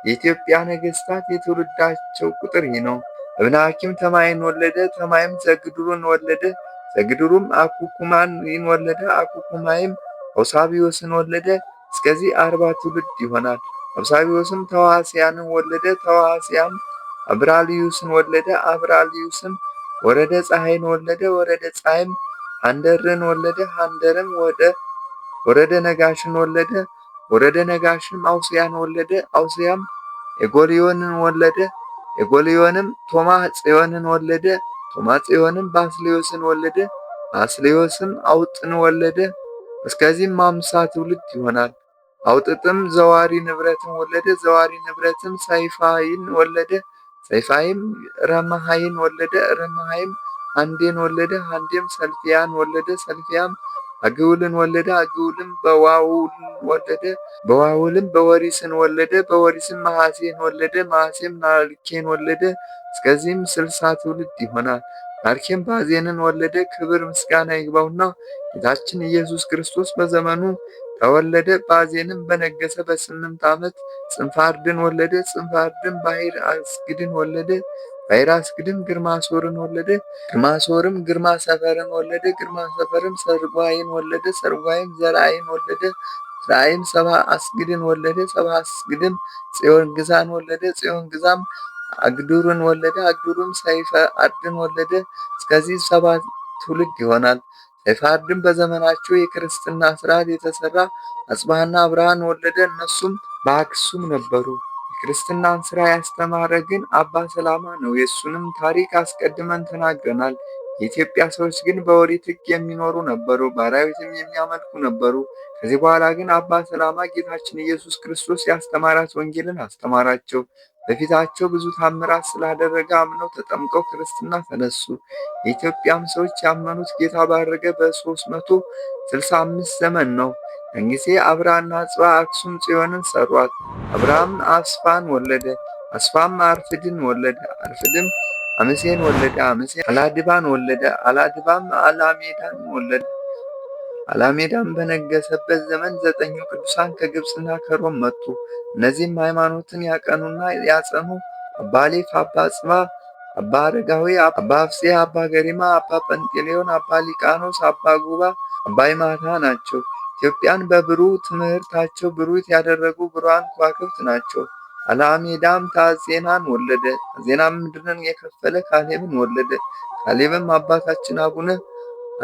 የኢትዮጵያ ነገሥታት የትውልዳቸው ቁጥር ይህ ነው። እብነ ሐኪም ተማይን ወለደ። ተማይም ዘግዱሩን ወለደ። ዘግዱሩም አኩኩማይን ወለደ። አኩኩማይም አውሳቢዮስን ወለደ። እስከዚህ 40 ትውልድ ይሆናል። አውሳቢዮስም ተዋስያንን ወለደ። ተዋስያም አብራልዩስን ወለደ። አብራልዩስም ወረደ ፀሐይን ወለደ። ወረደ ፀሐይም ሃንደርን ወለደ። ሃንደርም ወረደ ነጋሽን ወለደ። ወረደ ነጋሽም አውስያን ወለደ። አውስያም ኤጎልዮንን ወለደ። ኤጎልዮንም ቶማ ጽዮንን ወለደ። ቶማ ጽዮንም ባስልዮስን ወለደ። ባስልዮስም አውጥን ወለደ። እስከዚህም 50 ትውልድ ይሆናል። አውጥጥም ዘዋሪ ንብረትን ወለደ። ዘዋሪ ንብረትም ሰይፋይን ወለደ። ሰይፋይም ረመሃይን ወለደ። ረመሃይም አንዴን ወለደ። አንዴም ሰልፊያን ወለደ። ሰልፊያም አግውልን ወለደ። አግውልም በዋውልን ወለደ። በዋውልም በወሪስን ወለደ። በወሪስም መሐሴን ወለደ። መሐሴም ናርኬን ወለደ። እስከዚህም 60 ትውልድ ይሆናል። ናርኬም ባዜንን ወለደ። ክብር ምስጋና ይግባውና ጌታችን ኢየሱስ ክርስቶስ በዘመኑ ተወለደ። ባዜንም በነገሰ በ8 ዓመት ጽንፋርድን ወለደ። ጽንፋርድን ባሕር አስግድን ወለደ። ባሕር አስግድም ግርማ ሶርን ወለደ። ግርማ ሶርም ግርማ ሰፈርን ወለደ። ግርማ ሰፈርም ሰርጓይን ወለደ። ሰርጓይም ዘርአይን ወለደ። ዘርአይም ሰብአ አስግድን ወለደ። ሰብአ አስግድም ጽዮን ግዛን ወለደ። ጽዮን ግዛም አግዱርን ወለደ። አግዱርም ሰይፈ አርድን ወለደ። እስከዚህ 7 ትውልድ ይሆናል። ሰይፈ አርድም በዘመናቸው የክርስትና ስርዓት የተሰራ አጽብሃና አብርሃን ወለደ። እነሱም በአክሱም ነበሩ። የክርስትናን ስራ ያስተማረ ግን አባ ሰላማ ነው። የእሱንም ታሪክ አስቀድመን ተናግረናል። የኢትዮጵያ ሰዎች ግን በኦሪት ሕግ የሚኖሩ ነበሩ፣ በአራዊትም የሚያመልኩ ነበሩ። ከዚህ በኋላ ግን አባ ሰላማ ጌታችን ኢየሱስ ክርስቶስ ያስተማራት ወንጌልን አስተማራቸው። በፊታቸው ብዙ ታምራት ስላደረገ አምነው ተጠምቀው ክርስትና ተነሱ። የኢትዮጵያም ሰዎች ያመኑት ጌታ ባረገ በ365 ዘመን ነው። ያን ጊዜ አብርሃና አጽብሃ አክሱም ጽዮንን ሰሯት። አብርሃም አስፋን ወለደ። አስፋም አርፍድን ወለደ። አርፍድም አምሴን ወለደ። አምሴም አላድባን ወለደ። አላድባም አላሜዳን ወለደ። አላሜዳም በነገሰበት ዘመን 9 ቅዱሳን ከግብፅና ከሮም መጡ። እነዚህም ሃይማኖትን ያቀኑና ያጸኑ አባ አሌፍ፣ አባ ጽባ፣ አባ አረጋዊ፣ አባ አፍሴ፣ አባ ገሪማ፣ አባ ጰንጤሌዎን፣ አባ ሊቃኖስ፣ አባ ጉባ፣ አባ ይማታ ናቸው። ኢትዮጵያን በብሩህ ትምህርታቸው ብሩት ያደረጉ ብሩሃን ከዋክብት ናቸው። አላሜዳም ታዜናን ወለደ። ታዜናም ምድርን የከፈለ ካሌብን ወለደ። ካሌብም አባታችን አቡነ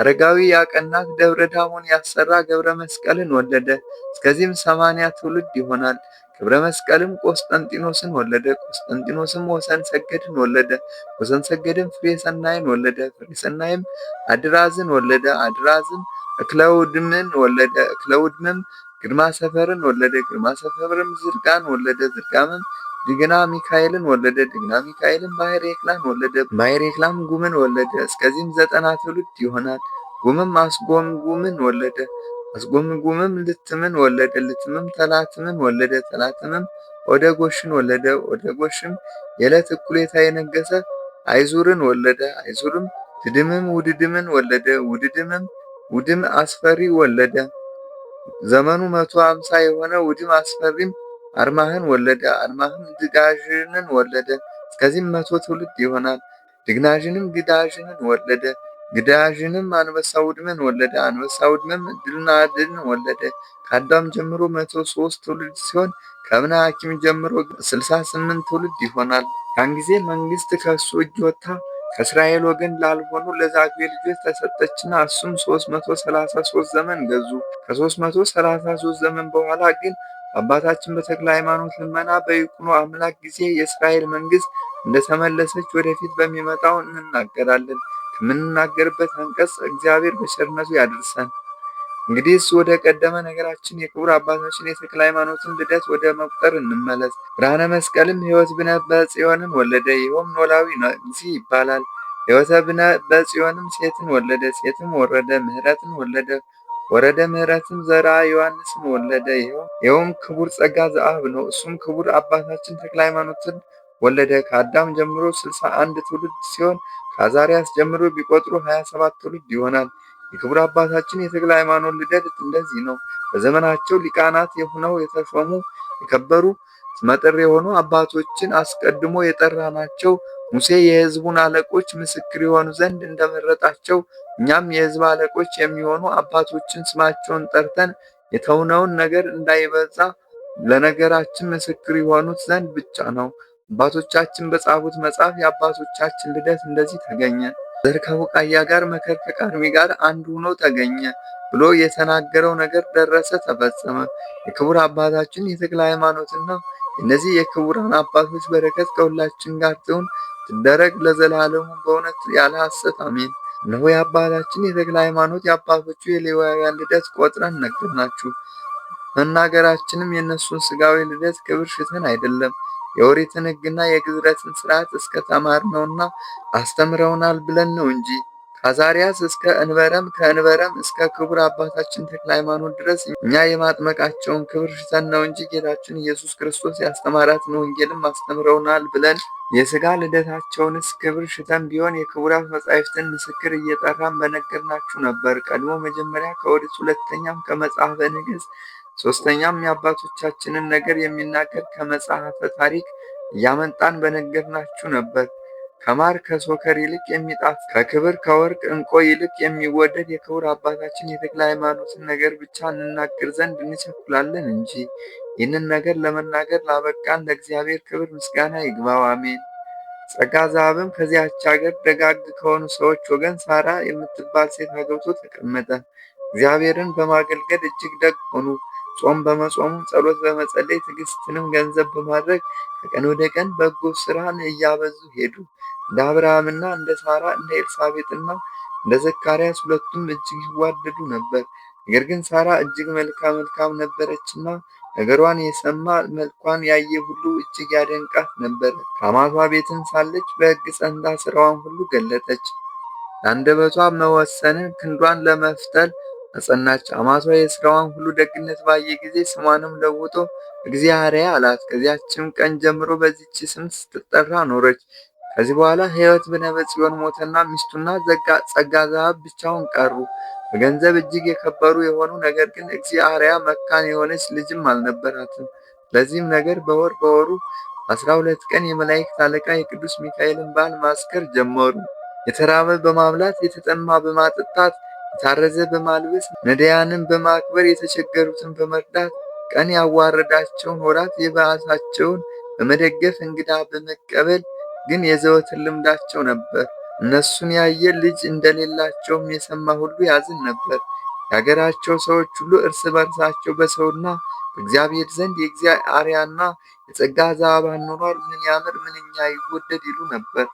አረጋዊ ያቀናት ደብረ ዳሞን ያሰራ ገብረ መስቀልን ወለደ። እስከዚህም 80 ትውልድ ይሆናል። ገብረ መስቀልም ቆስጠንጢኖስን ወለደ። ቆስጠንጢኖስም ወሰን ሰገድን ወለደ። ወሰን ሰገድም ፍሬ ሰናይን ወለደ። ፍሬ ሰናይም አድራዝን ወለደ። አድራዝም እክለውድምን ወለደ። እክለውድምም ግርማ ሰፈርን ወለደ። ግርማ ሰፈርም ዝርጋን ወለደ። ዝርጋምም ድግና ሚካኤልን ወለደ። ድግና ሚካኤልም ባሕረ ኤክላን ወለደ። ባሕረ ኤክላም ጉምን ወለደ። እስከዚህም 90 ትውልድ ይሆናል። ጉምም አስጎምጉምን ወለደ። አስጎምጉምም ልትምን ወለደ። ልትምም ተላትምን ወለደ። ተላትምም ኦደጎሽን ወለደ። ኦደጎሽም የዕለት እኩሌታ የነገሰ አይዙርን ወለደ። አይዙርም ትድምም ውድድምን ወለደ። ውድድምም ውድም አስፈሪ ወለደ። ዘመኑ 150 የሆነ ውድም አስፈሪም አርማህን ወለደ። አርማህም ድጋዥንን ወለደ። እስከዚህም 100 ትውልድ ይሆናል። ድግናዥንም ግዳዥንን ወለደ። ግዳዥንም አንበሳ ውድምን ወለደ። አንበሳ ውድምም ድልናድን ወለደ። ከአዳም ጀምሮ 103 ትውልድ ሲሆን ከአብነ-ሐኪም ጀምሮ 68 ትውልድ ይሆናል። ያን ጊዜ መንግስት ከእሱ እጅ ወጥታ ከእስራኤል ወገን ላልሆኑ ለዛጉዌ ልጆች ተሰጠችና እሱም 333 ዘመን ገዙ። ከ333 ዘመን በኋላ ግን አባታችን በተክለ ሃይማኖት ልመና በይኩኖ አምላክ ጊዜ የእስራኤል መንግስት እንደተመለሰች ወደፊት በሚመጣው እንናገራለን። ከምንናገርበት አንቀጽ እግዚአብሔር በቸርነቱ ያድርሰን። እንግዲህ ወደ ቀደመ ነገራችን የክቡር አባታችን የተክለ ሃይማኖትን ልደት ወደ መቁጠር እንመለስ። ብርሃነ መስቀልም ሕይወት ብነ በጽዮንን ወለደ። ይኸውም ኖላዊ እግዚእ ይባላል። ሕይወተ ብነ በጽዮንም ሴትን ወለደ። ሴትም ወረደ ምህረትን ወለደ። ወረደ ምህረትም ዘራ ዮሐንስን ወለደ። ይኸውም ክቡር ጸጋ ዘአብ ነው። እሱም ክቡር አባታችን ተክለ ሃይማኖትን ወለደ። ከአዳም ጀምሮ 61 ትውልድ ሲሆን ከአዛርያስ ጀምሮ ቢቆጥሩ 27 ትውልድ ይሆናል። የክቡር አባታችን የተክለ ሃይማኖት ልደት እንደዚህ ነው። በዘመናቸው ሊቃናት የሆነው የተሾሙ የከበሩ ስመጥር የሆኑ አባቶችን አስቀድሞ የጠራናቸው ሙሴ የሕዝቡን አለቆች ምስክር የሆኑ ዘንድ እንደመረጣቸው እኛም የሕዝብ አለቆች የሚሆኑ አባቶችን ስማቸውን ጠርተን የተውነውን ነገር እንዳይበዛ ለነገራችን ምስክር የሆኑት ዘንድ ብቻ ነው። አባቶቻችን በጻፉት መጽሐፍ የአባቶቻችን ልደት እንደዚህ ተገኘ። ዘር ከቡቃያ ጋር መከር ከቃርሚ ጋር አንድ ሆኖ ተገኘ ብሎ የተናገረው ነገር ደረሰ፣ ተፈጸመ። የክቡር አባታችን የተክለ ሃይማኖትና እነዚህ የክቡራን አባቶች በረከት ከሁላችን ጋር ትሁን ትደረግ ለዘላለሙ በእውነት ያለ ሐሰት አሜን። እነሆ የአባታችን የተክለ ሃይማኖት የአባቶቹ የሌዋውያን ልደት ቆጥረን ነገርናችሁ። መናገራችንም የእነሱን ሥጋዊ ልደት ክብር ሽተን አይደለም፣ የኦሪትን ሕግና የግዝረትን ሥርዓት እስከ ተማርነውና አስተምረውናል ብለን ነው እንጂ። ከአዛርያስ እስከ እንበረም ከእንበረም እስከ ክቡር አባታችን ተክለ ሃይማኖት ድረስ እኛ የማጥመቃቸውን ክብር ሽተን ነው እንጂ ጌታችን ኢየሱስ ክርስቶስ ያስተማራትን ወንጌልም አስተምረውናል ብለን የሥጋ ልደታቸውንስ ክብር ሽተን ቢሆን የክቡራት መጻሕፍትን ምስክር እየጠራን በነገርናችሁ ነበር። ቀድሞ መጀመሪያ ከኦሪት፣ ሁለተኛም ከመጽሐፈ ነገሥት፣ ሦስተኛም የአባቶቻችንን ነገር የሚናገር ከመጽሐፈ ታሪክ እያመጣን በነገርናችሁ ነበር። ከማር ከሶከር ይልቅ የሚጣፍጥ ከክብር ከወርቅ ዕንቆ ይልቅ የሚወደድ የክቡር አባታችን የተክለ ሃይማኖትን ነገር ብቻ እንናገር ዘንድ እንቸኩላለን እንጂ። ይህንን ነገር ለመናገር ላበቃን ለእግዚአብሔር ክብር ምስጋና ይግባው፣ አሜን። ጸጋ ዘአብም ከዚያች ሀገር ደጋግ ከሆኑ ሰዎች ወገን ሳራ የምትባል ሴት አግብቶ ተቀመጠ። እግዚአብሔርን በማገልገል እጅግ ደግ ሆኑ። ጾም በመጾሙ ጸሎት በመጸለይ ትዕግስትንም ገንዘብ በማድረግ ከቀን ወደ ቀን በጎ ስራን እያበዙ ሄዱ። እንደ አብርሃምና እንደ ሳራ እንደ ኤልሳቤጥና እንደ ዘካርያስ ሁለቱም እጅግ ይዋደዱ ነበር። ነገር ግን ሳራ እጅግ መልካም ነበረችና ነገሯን የሰማ መልኳን ያየ ሁሉ እጅግ ያደንቃት ነበር። ከአማቷ ቤትን ሳለች በሕግ ጸንታ ስራዋን ሁሉ ገለጠች። ለአንደበቷ መወሰንን ክንዷን ለመፍተል አጸናች። አማቷ የስራዋን ሁሉ ደግነት ባየ ጊዜ ስሟንም ለውጦ እግዚአርያ አላት። ከዚያችም ቀን ጀምሮ በዚች ስም ስትጠራ ኖረች። ከዚህ በኋላ ሕይወት ብነ በጽዮን ሞተና ሚስቱና ጸጋ ዘአብ ብቻውን ቀሩ። በገንዘብ እጅግ የከበሩ የሆኑ ነገር ግን እግዚአርያ መካን የሆነች ልጅም አልነበራትም። ለዚህም ነገር በወሩ 12 ቀን የመላእክት አለቃ የቅዱስ ሚካኤልን በዓል ማስከር ጀመሩ። የተራበ በማብላት የተጠማ በማጠጣት የታረዘ በማልበስ ነዳያንን በማክበር የተቸገሩትን በመርዳት ቀን ያዋረዳቸውን ወራት የባሳቸውን በመደገፍ እንግዳ በመቀበል ግን የዘወትር ልምዳቸው ነበር። እነሱን ያየ ልጅ እንደሌላቸውም የሰማ ሁሉ ያዝን ነበር። የአገራቸው ሰዎች ሁሉ እርስ በርሳቸው በሰውና በእግዚአብሔር ዘንድ የእግዚአርያና የጸጋ ዘአብ አኗኗር ምን ያምር ምንኛ ይወደድ ይሉ ነበር።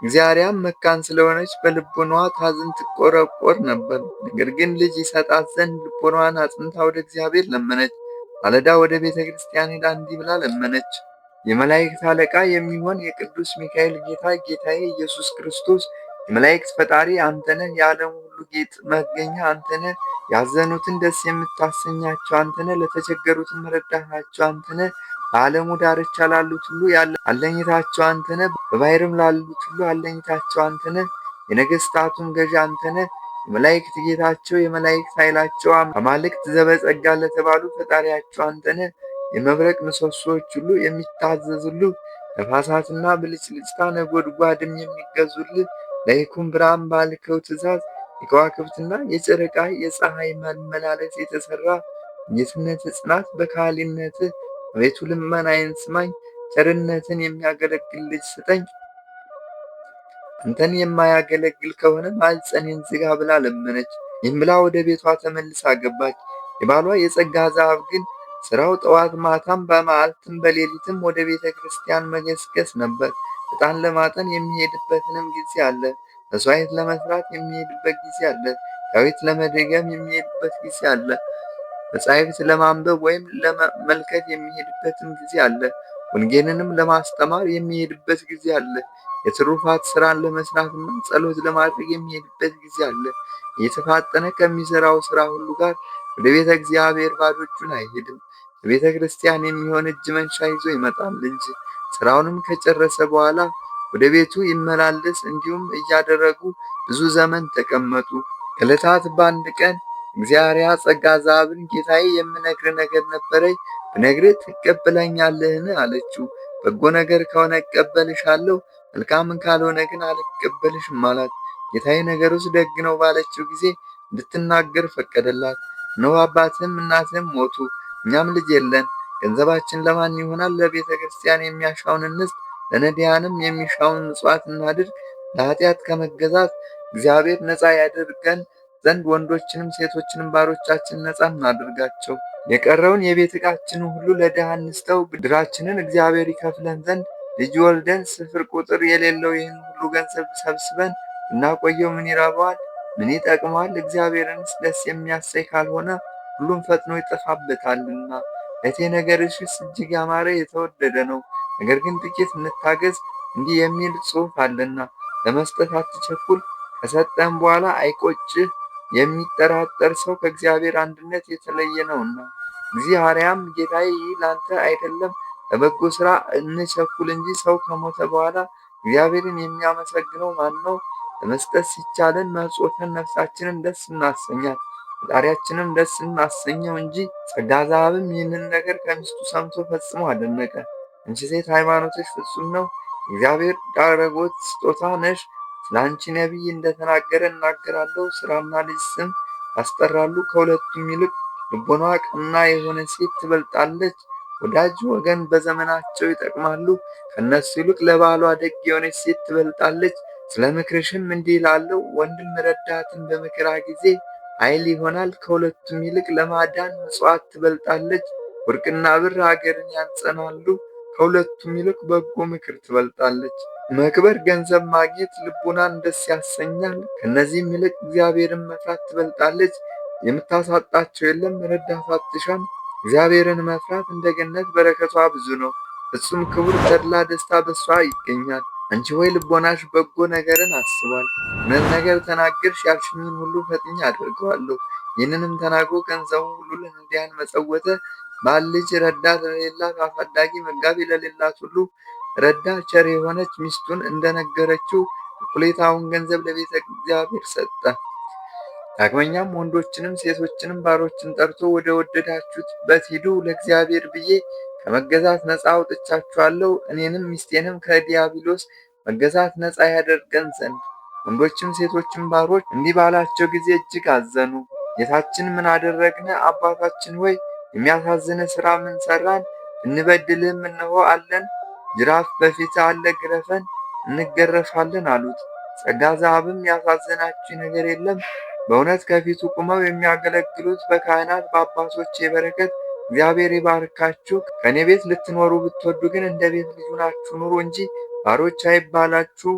እግዚአርያም መካን ስለሆነች በልቦናዋ ታዝን ትቆረቆር ነበር። ነገር ግን ልጅ ይሰጣት ዘንድ ልቦናዋን አጽንታ ወደ እግዚአብሔር ለመነች። ማለዳ ወደ ቤተ ክርስቲያን ሄዳ እንዲህ ብላ ለመነች። የመላእክት አለቃ የሚሆን የቅዱስ ሚካኤል ጌታዬ ኢየሱስ ክርስቶስ የመላእክት ፈጣሪ አንተነህ፣ የዓለም ሁሉ ጌጥ መገኛ አንተነህ፣ ያዘኑትን ደስ የምታሰኛቸው አንተነህ፣ ለተቸገሩትን ረዳታቸው አንተነህ፣ በዓለሙ ዳርቻ ላሉት ሁሉ አለኝታቸው አንተነህ። በባሕርም ላሉት ሁሉ አለኝታቸው አንተነህ። የነገሥታቱም ገዥ አንተነህ። የመላእክት ጌታቸው የመላእክት ኃይላቸው አማልክት ዘበጸጋ ለተባሉ ፈጣሪያቸው አንተነህ። የመብረቅ ምሰሶዎች ሁሉ የሚታዘዙልህ፣ ነፋሳትና ብልጭልጭታ ነጎድጓድም የሚገዙልህ፣ ለይኩን ብርሃን ባልከው ትእዛዝ የከዋክብትና የጨረቃ የፀሐይ መመላለስ የተሰራ ጌትነት ጽናት በካህሊነትህ አቤቱ ልመናዬን ስማኝ። ቸርነትን የሚያገለግል ልጅ ስጠኝ። አንተን የማያገለግል ከሆነ ማኅፀኔን ዝጋ ብላ ለመነች። ይህም ብላ ወደ ቤቷ ተመልሳ ገባች። የባሏ የጸጋ ዛብ ግን ሥራው ጠዋት ማታም በመዓልትም በሌሊትም ወደ ቤተ ክርስቲያን መገስገስ ነበር። ዕጣን ለማጠን የሚሄድበትንም ጊዜ አለ። መሥዋዕት ለመሥራት የሚሄድበት ጊዜ አለ። ዳዊት ለመደገም የሚሄድበት ጊዜ አለ። መጻሕፍት ለማንበብ ወይም ለመመልከት የሚሄድበትም ጊዜ አለ። ወንጌልንም ለማስተማር የሚሄድበት ጊዜ አለ። የትሩፋት ሥራን ለመሥራትና ጸሎት ለማድረግ የሚሄድበት ጊዜ አለ። እየተፋጠነ ከሚሠራው ሥራ ሁሉ ጋር ወደ ቤተ እግዚአብሔር ባዶ እጁን አይሄድም። ለቤተ ክርስቲያን የሚሆን እጅ መንሻ ይዞ ይመጣል እንጂ። ሥራውንም ከጨረሰ በኋላ ወደ ቤቱ ይመላለስ። እንዲሁም እያደረጉ ብዙ ዘመን ተቀመጡ። ከዕለታት በአንድ ቀን እግዚአብሔር ጸጋ ዛብን ጌታዬ የምነግር ነገር ነበረኝ፣ ብነግርህ ትቀበለኛለህን? አለችው። በጎ ነገር ከሆነ እቀበልሻለሁ፣ መልካምን ካልሆነ ግን አልቀበልሽም አላት። ጌታዬ ነገሩስ ደግ ነው ባለችው ጊዜ እንድትናገር ፈቀደላት። እነሆ አባትህም እናትህም ሞቱ፣ እኛም ልጅ የለን። ገንዘባችን ለማን ይሆናል? ለቤተ ክርስቲያን የሚያሻውን እንስጥ፣ ለነዳያንም የሚሻውን ምጽዋት እናድርግ። ለኃጢአት ከመገዛት እግዚአብሔር ነፃ ያደርገን ዘንድ ወንዶችንም ሴቶችንም ባሮቻችን ነፃ እናድርጋቸው። የቀረውን የቤት ዕቃችንን ሁሉ ለድሃ እንስጠው። ብድራችንን እግዚአብሔር ይከፍለን ዘንድ ልጅ ወልደን ስፍር ቁጥር የሌለው ይህን ሁሉ ገንዘብ ሰብስበን ብናቆየው ምን ይረባዋል? ምን ይጠቅመዋል? እግዚአብሔርንስ ደስ የሚያሰኝ ካልሆነ ሁሉም ፈጥኖ ይጠፋበታልና። እቴ ነገርሽስ እጅግ ያማረ የተወደደ ነው። ነገር ግን ጥቂት እንታገዝ፣ እንዲህ የሚል ጽሑፍ አለና፣ ለመስጠት አትቸኩል፣ ከሰጠህም በኋላ አይቆጭህ። የሚጠራጠር ሰው ከእግዚአብሔር አንድነት የተለየ ነውና። እግዚአብሔርም ጌታዬ ይህ ላንተ አይደለም፣ ለበጎ ሥራ እንቸኩል እንጂ ሰው ከሞተ በኋላ እግዚአብሔርን የሚያመሰግነው ማን ነው? ለመስጠት ሲቻለን መጽወተን ነፍሳችንን ደስ እናሰኛት፣ ፈጣሪያችንም ደስ እናሰኘው እንጂ። ጸጋ ዛብም ይህንን ነገር ከሚስቱ ሰምቶ ፈጽሞ አደነቀ። አንቺ ሴት ሃይማኖትሽ ፍጹም ነው፣ የእግዚአብሔር ዳረጎት ስጦታ ነሽ። ስለ አንቺ ነቢይ እንደተናገረ እናገራለሁ። ሥራና ልጅ ስም ያስጠራሉ። ከሁለቱም ይልቅ ልቦናዋ ቀና የሆነ ሴት ትበልጣለች። ወዳጅ ወገን በዘመናቸው ይጠቅማሉ። ከእነሱ ይልቅ ለባሏ ደግ የሆነች ሴት ትበልጣለች። ስለ ምክርሽም እንዲህ እላለሁ፣ ወንድም ረዳትን በመከራ ጊዜ ኃይል ይሆናል። ከሁለቱም ይልቅ ለማዳን ምጽዋት ትበልጣለች። ወርቅና ብር ሀገርን ያጸናሉ። ከሁለቱም ይልቅ በጎ ምክር ትበልጣለች። መክበር፣ ገንዘብ ማግኘት ልቡናን ደስ ያሰኛል። ከእነዚህም ይልቅ እግዚአብሔርን መፍራት ትበልጣለች። የምታሳጣቸው የለም፣ ረዳት አትሻም። እግዚአብሔርን መፍራት እንደ ገነት በረከቷ ብዙ ነው። ፍጹም ክቡር ተድላ ደስታ በሷ ይገኛል። አንቺ ሆይ ልቦናሽ በጎ ነገርን አስቧል። እውነት ነገር ተናገርሽ፣ ያልሽኝን ሁሉ ፈጥኜ አደርገዋለሁ። ይህንንም ተናግሮ ገንዘቡ ሁሉ ለነዳያን መጸወተ። ባል ልጅ ረዳት ለሌላት አሳዳጊ መጋቢ ለሌላት ሁሉ ረዳት ቸር የሆነች ሚስቱን እንደነገረችው እኩሌታውን ገንዘብ ለቤተ እግዚአብሔር ሰጠ። ዳግመኛም ወንዶችንም ሴቶችንም ባሮችን ጠርቶ ወደ ወደዳችሁበት ሂዱ፣ ለእግዚአብሔር ብዬ ከመገዛት ነፃ አውጥቻችኋለሁ፣ እኔንም ሚስቴንም ከዲያብሎስ መገዛት ነፃ ያደርገን ዘንድ። ወንዶችም ሴቶችም ባሮች እንዲህ ባላቸው ጊዜ እጅግ አዘኑ። ጌታችን ምን አደረግን? አባታችን ሆይ የሚያሳዝን ሥራ ምን ሠራን? እንበድልህም እነሆ አለን፣ ጅራፍ በፊት አለ፣ ግረፈን፣ እንገረፋለን አሉት። ጸጋ ዛብም ያሳዘናችሁ ነገር የለም፣ በእውነት ከፊቱ ቁመው የሚያገለግሉት በካህናት በአባቶች በረከት እግዚአብሔር ይባርካችሁ። ከእኔ ቤት ልትኖሩ ብትወዱ ግን እንደ ቤት ልጅ ሆናችሁ ኑሩ እንጂ ባሮች አይባላችሁ።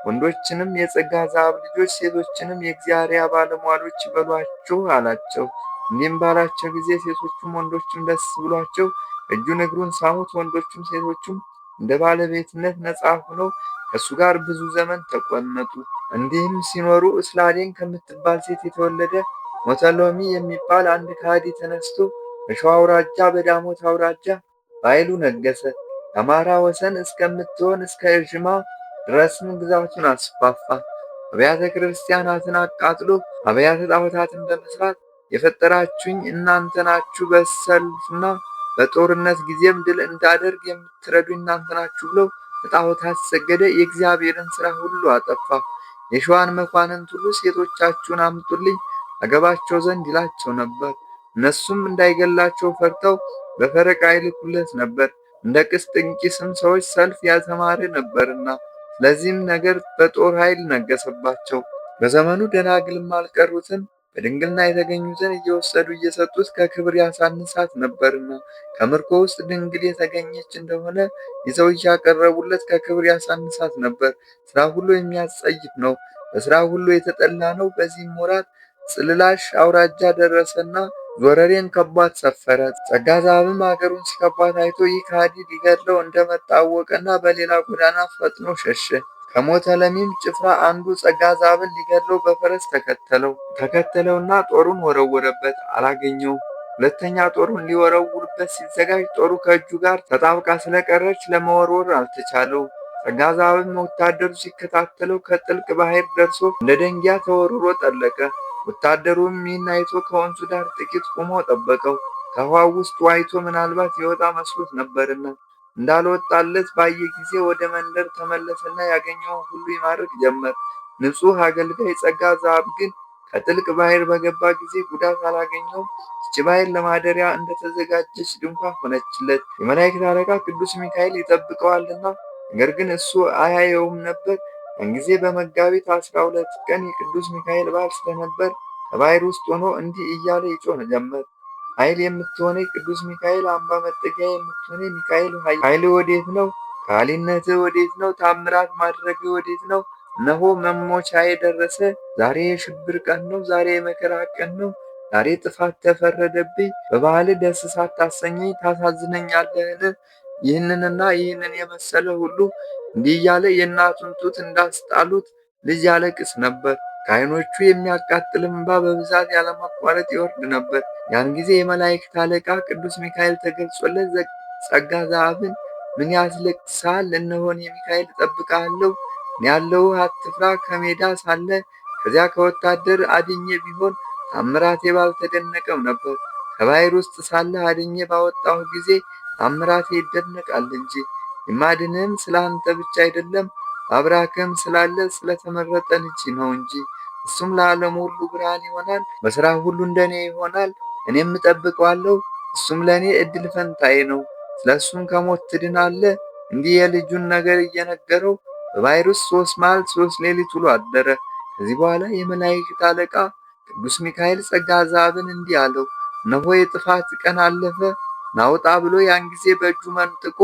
ወንዶችንም የጸጋ ዛብ ልጆች፣ ሴቶችንም የእግዚአብሔር ባለሟሎች ይበሏችሁ አላቸው። እንዲህም ባላቸው ጊዜ ሴቶቹም ወንዶችም ደስ ብሏቸው እጁን እግሩን ሳሙት። ወንዶቹም ሴቶቹም እንደ ባለቤትነት ነፃ ሆነው ከእሱ ጋር ብዙ ዘመን ተቆመጡ። እንዲህም ሲኖሩ እስላዴን ከምትባል ሴት የተወለደ ሞተሎሚ የሚባል አንድ ከሃዲ ተነስቶ በሸዋ አውራጃ በዳሞት አውራጃ በኃይሉ ነገሰ። የአማራ ወሰን እስከምትሆን እስከ እዥማ ድረስም ግዛቱን አስፋፋ። አብያተ ክርስቲያናትን አቃጥሎ አብያተ ጣዖታትን በመስራት የፈጠራችሁኝ እናንተ ናችሁ፣ በሰልፍና በጦርነት ጊዜም ድል እንዳደርግ የምትረዱኝ እናንተ ናችሁ ብሎ ለጣዖታት ሰገደ። የእግዚአብሔርን ሥራ ሁሉ አጠፋ። የሸዋን መኳንንት ሁሉ ሴቶቻችሁን አምጡልኝ አገባቸው ዘንድ ይላቸው ነበር። እነሱም እንዳይገላቸው ፈርተው በፈረቃ ይልኩለት ነበር። እንደ ቅስጥንቂስም ሰዎች ሰልፍ ያልተማረ ነበርና፣ ስለዚህም ነገር በጦር ኃይል ነገሰባቸው። በዘመኑ ደናግልም አልቀሩትም። በድንግልና የተገኙትን እየወሰዱ እየሰጡት ከክብር ያሳንሳት ነበርና፣ ከምርኮ ውስጥ ድንግል የተገኘች እንደሆነ ይዘው እያቀረቡለት ከክብር ያሳንሳት ነበር። ሥራ ሁሉ የሚያስጸይፍ ነው፣ በሥራ ሁሉ የተጠላ ነው። በዚህም ወራት ጽልላሽ አውራጃ ደረሰና ዞረሬን ከቧት ሰፈረ። ጸጋ ዘአብም አገሩን ሲከቧት አይቶ ይህ ከሃዲ ሊገድለው እንደመጣ አወቀና በሌላ ጎዳና ፈጥኖ ሸሸ። ከሞተለሚም ጭፍራ አንዱ ጸጋ ዘአብን ሊገድለው በፈረስ ተከተለውና ጦሩን ወረወረበት፣ አላገኘውም። ሁለተኛ ጦሩን ሊወረውርበት ሲዘጋጅ ጦሩ ከእጁ ጋር ተጣብቃ ስለቀረች ለመወርወር አልተቻለው። ጸጋ ዘአብም ወታደሩ ሲከታተለው ከጥልቅ ባሕር ደርሶ እንደ ደንጊያ ተወርውሮ ጠለቀ። ወታደሩም ይህን አይቶ ከወንዙ ዳር ጥቂት ቆሞ ጠበቀው። ከውኃው ውስጥ ዋይቶ ምናልባት የወጣ መስሎት ነበርና፣ እንዳልወጣለት ባየ ጊዜ ወደ መንደር ተመለሰና ያገኘውን ሁሉ ይማርክ ጀመር። ንጹሕ አገልጋይ ጸጋ ዘአብ ግን ከጥልቅ ባሕር በገባ ጊዜ ጉዳት አላገኘውም። ይህች ባሕር ለማደሪያ እንደተዘጋጀች ድንኳን ሆነችለት። የመላእክት አለቃ ቅዱስ ሚካኤል ይጠብቀዋልና፣ ነገር ግን እሱ አያየውም ነበር። ያን ጊዜ በመጋቢት 12 ቀን የቅዱስ ሚካኤል በዓል ስለነበር ከባሕር ውስጥ ሆኖ እንዲህ እያለ ይጮህ ጀመር። ኃይል የምትሆነ ቅዱስ ሚካኤል፣ አምባ መጠጊያ የምትሆነ ሚካኤል፣ ኃይልህ ወዴት ነው? ከሃሊነትህ ወዴት ነው? ታምራት ማድረግህ ወዴት ነው? እነሆ መሞቻዬ ደረሰ። ዛሬ የሽብር ቀን ነው። ዛሬ የመከራ ቀን ነው። ዛሬ ጥፋት ተፈረደብኝ። በበዓልህ ደስ ሳታሰኘኝ ታሳዝነኛለህን? ይህንንና ይህንን የመሰለ ሁሉ እንዲህ እያለ የእናቱን ጡት እንዳስጣሉት ልጅ ያለቅስ ነበር። ከዓይኖቹ የሚያቃጥል እንባ በብዛት ያለማቋረጥ ይወርድ ነበር። ያን ጊዜ የመላእክት አለቃ ቅዱስ ሚካኤል ተገልጾለት ጸጋ ዘአብን ምን ያስለቅሳል? እነሆን የሚካኤል እጠብቅሃለሁ፣ እኔ ያለሁህ፣ አትፍራ። ከሜዳ ሳለ ከዚያ ከወታደር አድኜ ቢሆን ታምራቴ ባልተደነቀም ነበር። ከባሕር ውስጥ ሳለ አድኜ ባወጣሁ ጊዜ ታምራቴ ይደነቃል እንጂ። የማድንህም ስለ አንተ ብቻ አይደለም፣ በአብራክህም ስላለ ስለተመረጠ ልጅ ነው እንጂ። እሱም ለዓለሙ ሁሉ ብርሃን ይሆናል። በሥራ ሁሉ እንደኔ ይሆናል። እኔም እጠብቀዋለሁ። እሱም ለእኔ ዕድል ፈንታዬ ነው። ስለ እሱም ከሞት ትድናለህ። እንዲህ የልጁን ነገር እየነገረው በባሕር ውስጥ 3 መዓልት 3 ሌሊት ውሎ አደረ። ከዚህ በኋላ የመላእክት አለቃ ቅዱስ ሚካኤል ጸጋ ዘአብን እንዲህ አለው፣ እነሆ የጥፋት ቀን አለፈ፣ ናውጣ ብሎ ያን ጊዜ በእጁ መንጥቆ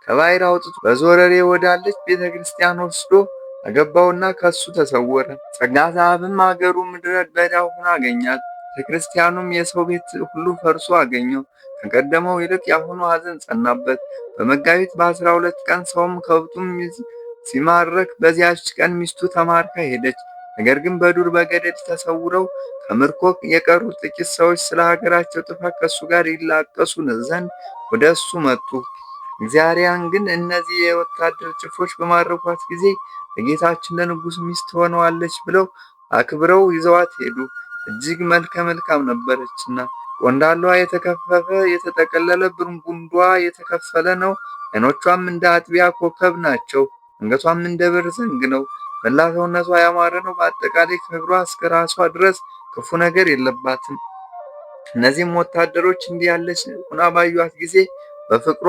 ከባሕር አውጥቶ በዞረሬ ወዳለች ቤተ ክርስቲያን ወስዶ አገባውና ከሱ ተሰወረ። ጸጋ ዘአብም አገሩ ምድረ በዳ ሆና አገኛት። ቤተ ክርስቲያኑም የሰው ቤት ሁሉ ፈርሶ አገኘው። ከቀደመው ይልቅ የአሁኑ ሐዘን ጸናበት። በመጋቢት በ12 ቀን ሰውም ከብቱም ሲማረክ በዚያች ቀን ሚስቱ ተማርካ ሄደች። ነገር ግን በዱር በገደል ተሰውረው ከምርኮ የቀሩ ጥቂት ሰዎች ስለ ሀገራቸው ጥፋት ከእሱ ጋር ይላቀሱ ዘንድ ወደ እሱ መጡ። እግዚአርያን ግን እነዚህ የወታደር ጭፍሮች በማረኳት ጊዜ ለጌታችን ለንጉሥ ሚስት ሆነዋለች ብለው አክብረው ይዘዋት ሄዱ። እጅግ መልከ መልካም ነበረችና፣ ቆንዳላዋ የተከፈፈ የተጠቀለለ፣ ብርንጉንዷ የተከፈለ ነው። ዓይኖቿም እንደ አጥቢያ ኮከብ ናቸው። አንገቷም እንደ ብር ዘንግ ነው። መላ ሰውነቷ ያማረ ነው። በአጠቃላይ ከእግሯ እስከ ራሷ ድረስ ክፉ ነገር የለባትም። እነዚህም ወታደሮች እንዲህ ያለች ሆና ባዩአት ጊዜ በፍቅሯ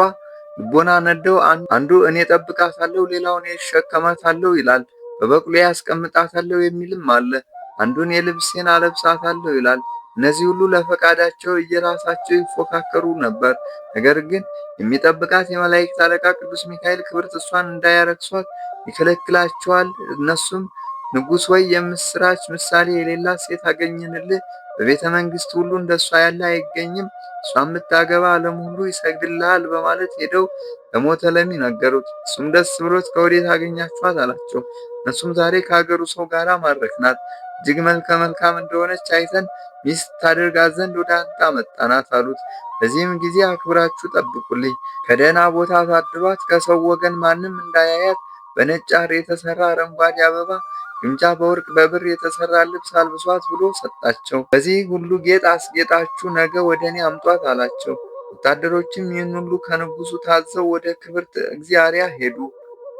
ልቦና ነደው፣ አንዱ እኔ ጠብቃታለሁ፣ ሌላው እኔ እሸከማታለሁ ይላል። በበቅሎ ያስቀምጣታለሁ የሚልም አለ። አንዱን የልብሴን አለብሳታለሁ ይላል። እነዚህ ሁሉ ለፈቃዳቸው እየራሳቸው ይፎካከሩ ነበር። ነገር ግን የሚጠብቃት የመላእክት አለቃ ቅዱስ ሚካኤል ክብርት እሷን እንዳያረክሷት ይከለክላቸዋል። እነሱም ንጉሥ ወይ የምስራች ምሳሌ የሌላት ሴት አገኘንልህ። በቤተ መንግሥት ሁሉ እንደሷ ያለ አይገኝም። እሷ የምታገባ ዓለም ሁሉ ይሰግድልሃል በማለት ሄደው ለሞተለሚ ነገሩት። እሱም ደስ ብሎት ከወዴት አገኛችኋት አላቸው። እነሱም ዛሬ ከሀገሩ ሰው ጋር ማረክናት፣ እጅግ መልከ መልካም እንደሆነች አይተን ሚስት ታደርጋት ዘንድ ወደ አንተ አመጣናት አሉት። በዚህም ጊዜ አክብራችሁ ጠብቁልኝ፣ ከደህና ቦታ ታድሏት፣ ከሰው ወገን ማንም እንዳያያት በነጭ ሐር የተሰራ አረንጓዴ አበባ ግምጃ በወርቅ በብር የተሰራ ልብስ አልብሷት ብሎ ሰጣቸው። በዚህ ሁሉ ጌጥ አስጌጣችሁ ነገ ወደ እኔ አምጧት አላቸው። ወታደሮችም ይህን ሁሉ ከንጉሡ ታዘው ወደ ክብርት እግዚአርያ ሄዱ።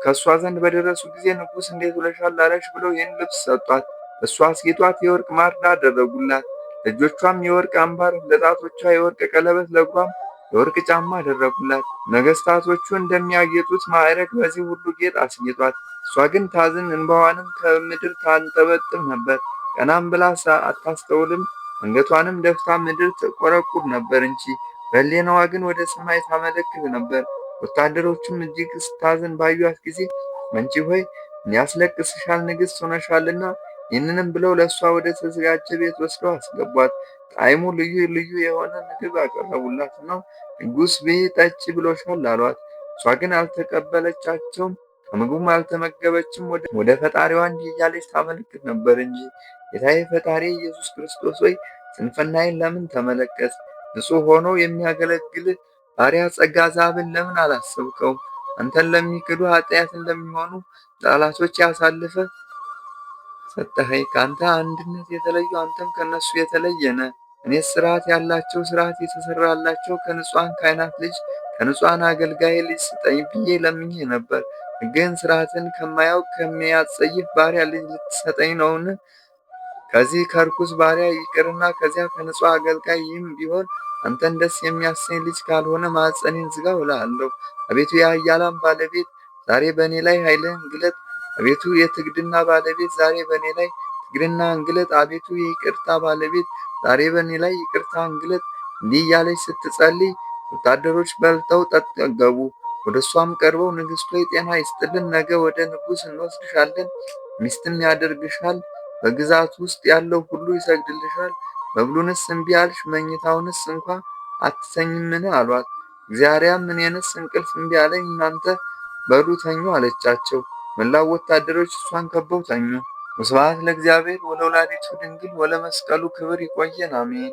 ከእሷ ዘንድ በደረሱ ጊዜ ንጉሥ እንዴት ውለሻል አለች ብለው ይህን ልብስ ሰጧት። እሷ አስጌጧት፣ የወርቅ ማርዳ አደረጉላት። ለእጆቿም የወርቅ አምባር፣ ለጣቶቿ የወርቅ ቀለበት፣ ለእግሯም የወርቅ ጫማ አደረጉላት። ነገሥታቶቹ እንደሚያጌጡት ማዕረግ በዚህ ሁሉ ጌጥ አስጌጧት። እሷ ግን ታዝን፣ እንባዋንም ከምድር ታንጠበጥብ ነበር። ቀናም ብላ አታስተውልም፣ አንገቷንም ደፍታ ምድር ትቆረቁር ነበር እንጂ በሕሊናዋ ግን ወደ ሰማይ ታመለክት ነበር። ወታደሮቹም እጅግ ስታዝን ባዩአት ጊዜ አንቺ ሆይ ያስለቅስሻል፣ ንግሥት ሆነሻልና፣ ይህንንም ብለው ለእሷ ወደ ተዘጋጀ ቤት ወስደው አስገቧት። ጣዕሙ ልዩ ልዩ የሆነ ምግብ አቀረቡላት ነው። ንጉሥ ብዪ ጠጪ ብሎሻል አሏት። እሷ ግን አልተቀበለቻቸውም፣ ከምግቡም አልተመገበችም። ወደ ፈጣሪዋ እንዲህ እያለች ታመለክት ነበር እንጂ ጌታዬ ፈጣሪ ኢየሱስ ክርስቶስ ሆይ ስንፍናዬን ለምን ተመለከት? ንጹሕ ሆኖ የሚያገለግልህ ባሪያ ጸጋ ዛብን ለምን አላሰብከውም? አንተን ለሚክዱ ኃጢአትን ለሚሆኑ ጠላቶች አሳልፈ ሰጠኸኝ። ከአንተ አንድነት የተለዩ አንተም ከእነሱ የተለየ ነህ። እኔስ ስርዓት ያላቸው ስርዓት የተሰራላቸው ከንጹሐን ካህናት ልጅ ከንጹሐን አገልጋይ ልጅ ስጠኝ ብዬ ለምኜ ነበር። ግን ስርዓትን ከማያውቅ ከሚያጸይፍ ባሪያ ልጅ ልትሰጠኝ ነውን? ከዚህ ከርኩስ ባሪያ ይቅርና ከዚያ ከንጹሕ አገልጋይ ይህም ቢሆን አንተን ደስ የሚያሰኝ ልጅ ካልሆነ ማኅፀኔን ዝጋው እልሃለሁ። አቤቱ የኃያላን ባለቤት ዛሬ በእኔ ላይ ኃይልህን ግለጥ። አቤቱ የትዕግድና ባለቤት ዛሬ በእኔ ላይ ትዕግድናህን ግለጥ። አቤቱ የይቅርታ ባለቤት ዛሬ በእኔ ላይ ይቅርታህን ግለጥ። እንዲህ እያለች ስትጸልይ ወታደሮች በልተው ጠገቡ። ወደ እሷም ቀርበው ንግሥት ሆይ ጤና ይስጥልን፣ ነገ ወደ ንጉሥ እንወስድሻለን፣ ሚስትም ያደርግሻል። በግዛት ውስጥ ያለው ሁሉ ይሰግድልሻል። መብሉንስ እምቢ አልሽ፣ መኝታውንስ እንኳ አትተኝምን አሏት። እግዚአርያም እኔንስ እንቅልፍ እምቢ አለኝ፣ እናንተ በሉ ተኙ አለቻቸው። መላው ወታደሮች እሷን ከበው ተኙ። ወስብሐት ለእግዚአብሔር ወለወላዲቱ ድንግል ወለመስቀሉ ክብር። ይቆየን፣ አሜን።